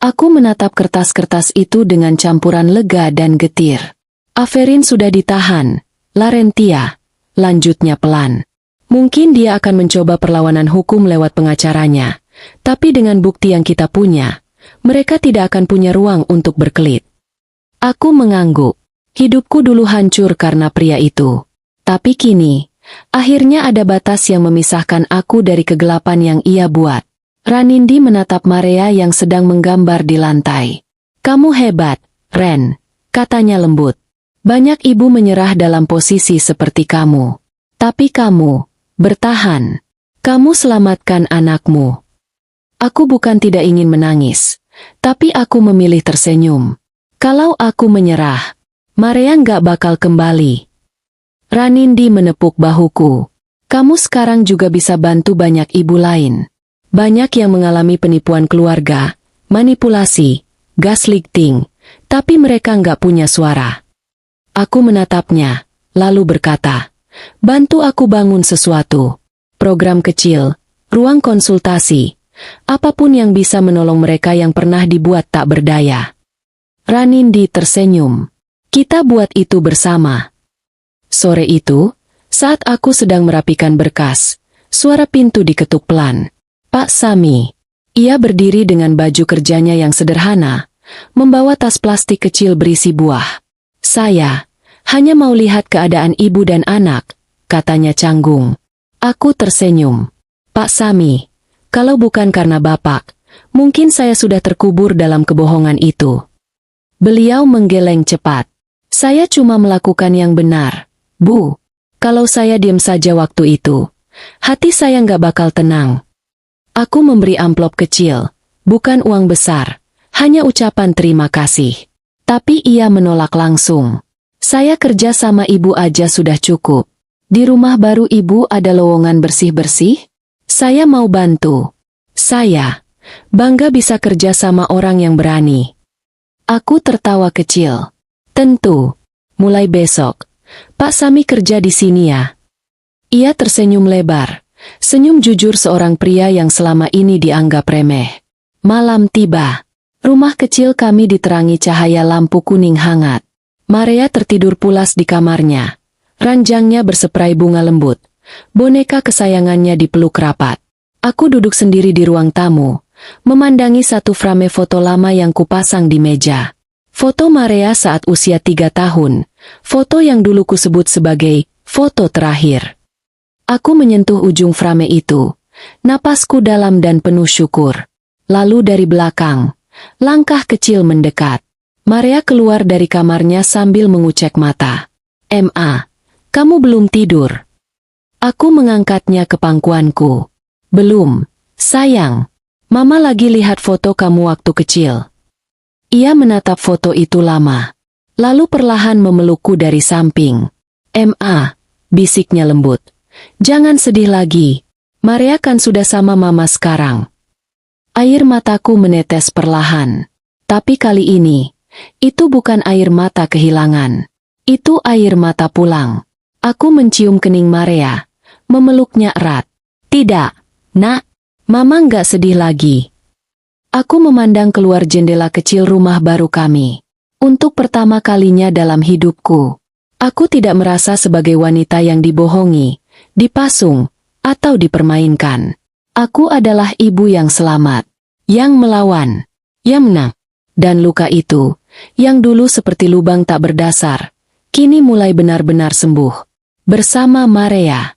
Aku menatap kertas-kertas itu dengan campuran lega dan getir. "Aferin sudah ditahan, Larentia," lanjutnya pelan. "Mungkin dia akan mencoba perlawanan hukum lewat pengacaranya, tapi dengan bukti yang kita punya, mereka tidak akan punya ruang untuk berkelit." Aku mengangguk. Hidupku dulu hancur karena pria itu. Tapi kini, akhirnya ada batas yang memisahkan aku dari kegelapan yang ia buat. Ranindi menatap Maria yang sedang menggambar di lantai. "Kamu hebat, Ren," katanya lembut. "Banyak ibu menyerah dalam posisi seperti kamu. Tapi kamu, bertahan. Kamu selamatkan anakmu." Aku bukan tidak ingin menangis, tapi aku memilih tersenyum. Kalau aku menyerah, Maria nggak bakal kembali. Ranindi menepuk bahuku. "Kamu sekarang juga bisa bantu banyak ibu lain. Banyak yang mengalami penipuan keluarga, manipulasi, gaslighting, tapi mereka nggak punya suara." Aku menatapnya, lalu berkata, "Bantu aku bangun sesuatu. Program kecil, ruang konsultasi, apapun yang bisa menolong mereka yang pernah dibuat tak berdaya." Ranindi tersenyum. "Kita buat itu bersama." Sore itu, saat aku sedang merapikan berkas, suara pintu diketuk pelan. Pak Sami. Ia berdiri dengan baju kerjanya yang sederhana, membawa tas plastik kecil berisi buah. "Saya hanya mau lihat keadaan ibu dan anak," katanya canggung. Aku tersenyum. "Pak Sami, kalau bukan karena Bapak, mungkin saya sudah terkubur dalam kebohongan itu." Beliau menggeleng cepat. "Saya cuma melakukan yang benar, Bu. Kalau saya diam saja waktu itu, hati saya nggak bakal tenang." Aku memberi amplop kecil, Bukan uang besar, hanya ucapan terima kasih. Tapi ia menolak langsung. Saya kerja sama ibu aja sudah cukup. Di rumah baru ibu ada lowongan bersih-bersih? Saya mau bantu. Saya bangga bisa kerja sama orang yang berani. Aku tertawa kecil. Tentu. Mulai besok, Pak Sami kerja di sini ya. Ia tersenyum lebar. Senyum jujur seorang pria yang selama ini dianggap remeh. Malam tiba. Rumah kecil kami diterangi cahaya lampu kuning hangat. Maria tertidur pulas di kamarnya. Ranjangnya berseprai bunga lembut. Boneka kesayangannya dipeluk rapat. Aku duduk sendiri di ruang tamu, memandangi satu frame foto lama yang kupasang di meja. Foto Maria saat usia 3 tahun. Foto yang dulu kusebut sebagai foto terakhir. Aku menyentuh ujung frame itu. Napasku dalam dan penuh syukur. Lalu dari belakang, langkah kecil mendekat. Maria keluar dari kamarnya sambil mengucek mata. "Ma, kamu belum tidur?" Aku mengangkatnya ke pangkuanku. "Belum, sayang. Mama lagi lihat foto kamu waktu kecil." Ia menatap foto itu lama. Lalu perlahan memelukku dari samping. "Ma," bisiknya lembut. "Jangan sedih lagi. Maria kan sudah sama mama sekarang." Air mataku menetes perlahan. Tapi kali ini, itu bukan air mata kehilangan. Itu air mata pulang. Aku mencium kening Maria, memeluknya erat. "Tidak, Nak. Mama nggak sedih lagi." Aku memandang keluar jendela kecil rumah baru kami. Untuk pertama kalinya dalam hidupku, aku tidak merasa sebagai wanita yang dibohongi, dipasung, atau dipermainkan. Aku adalah ibu yang selamat, yang melawan, yang menang. Dan luka itu, yang dulu seperti lubang tak berdasar, kini mulai benar-benar sembuh. Bersama Maria.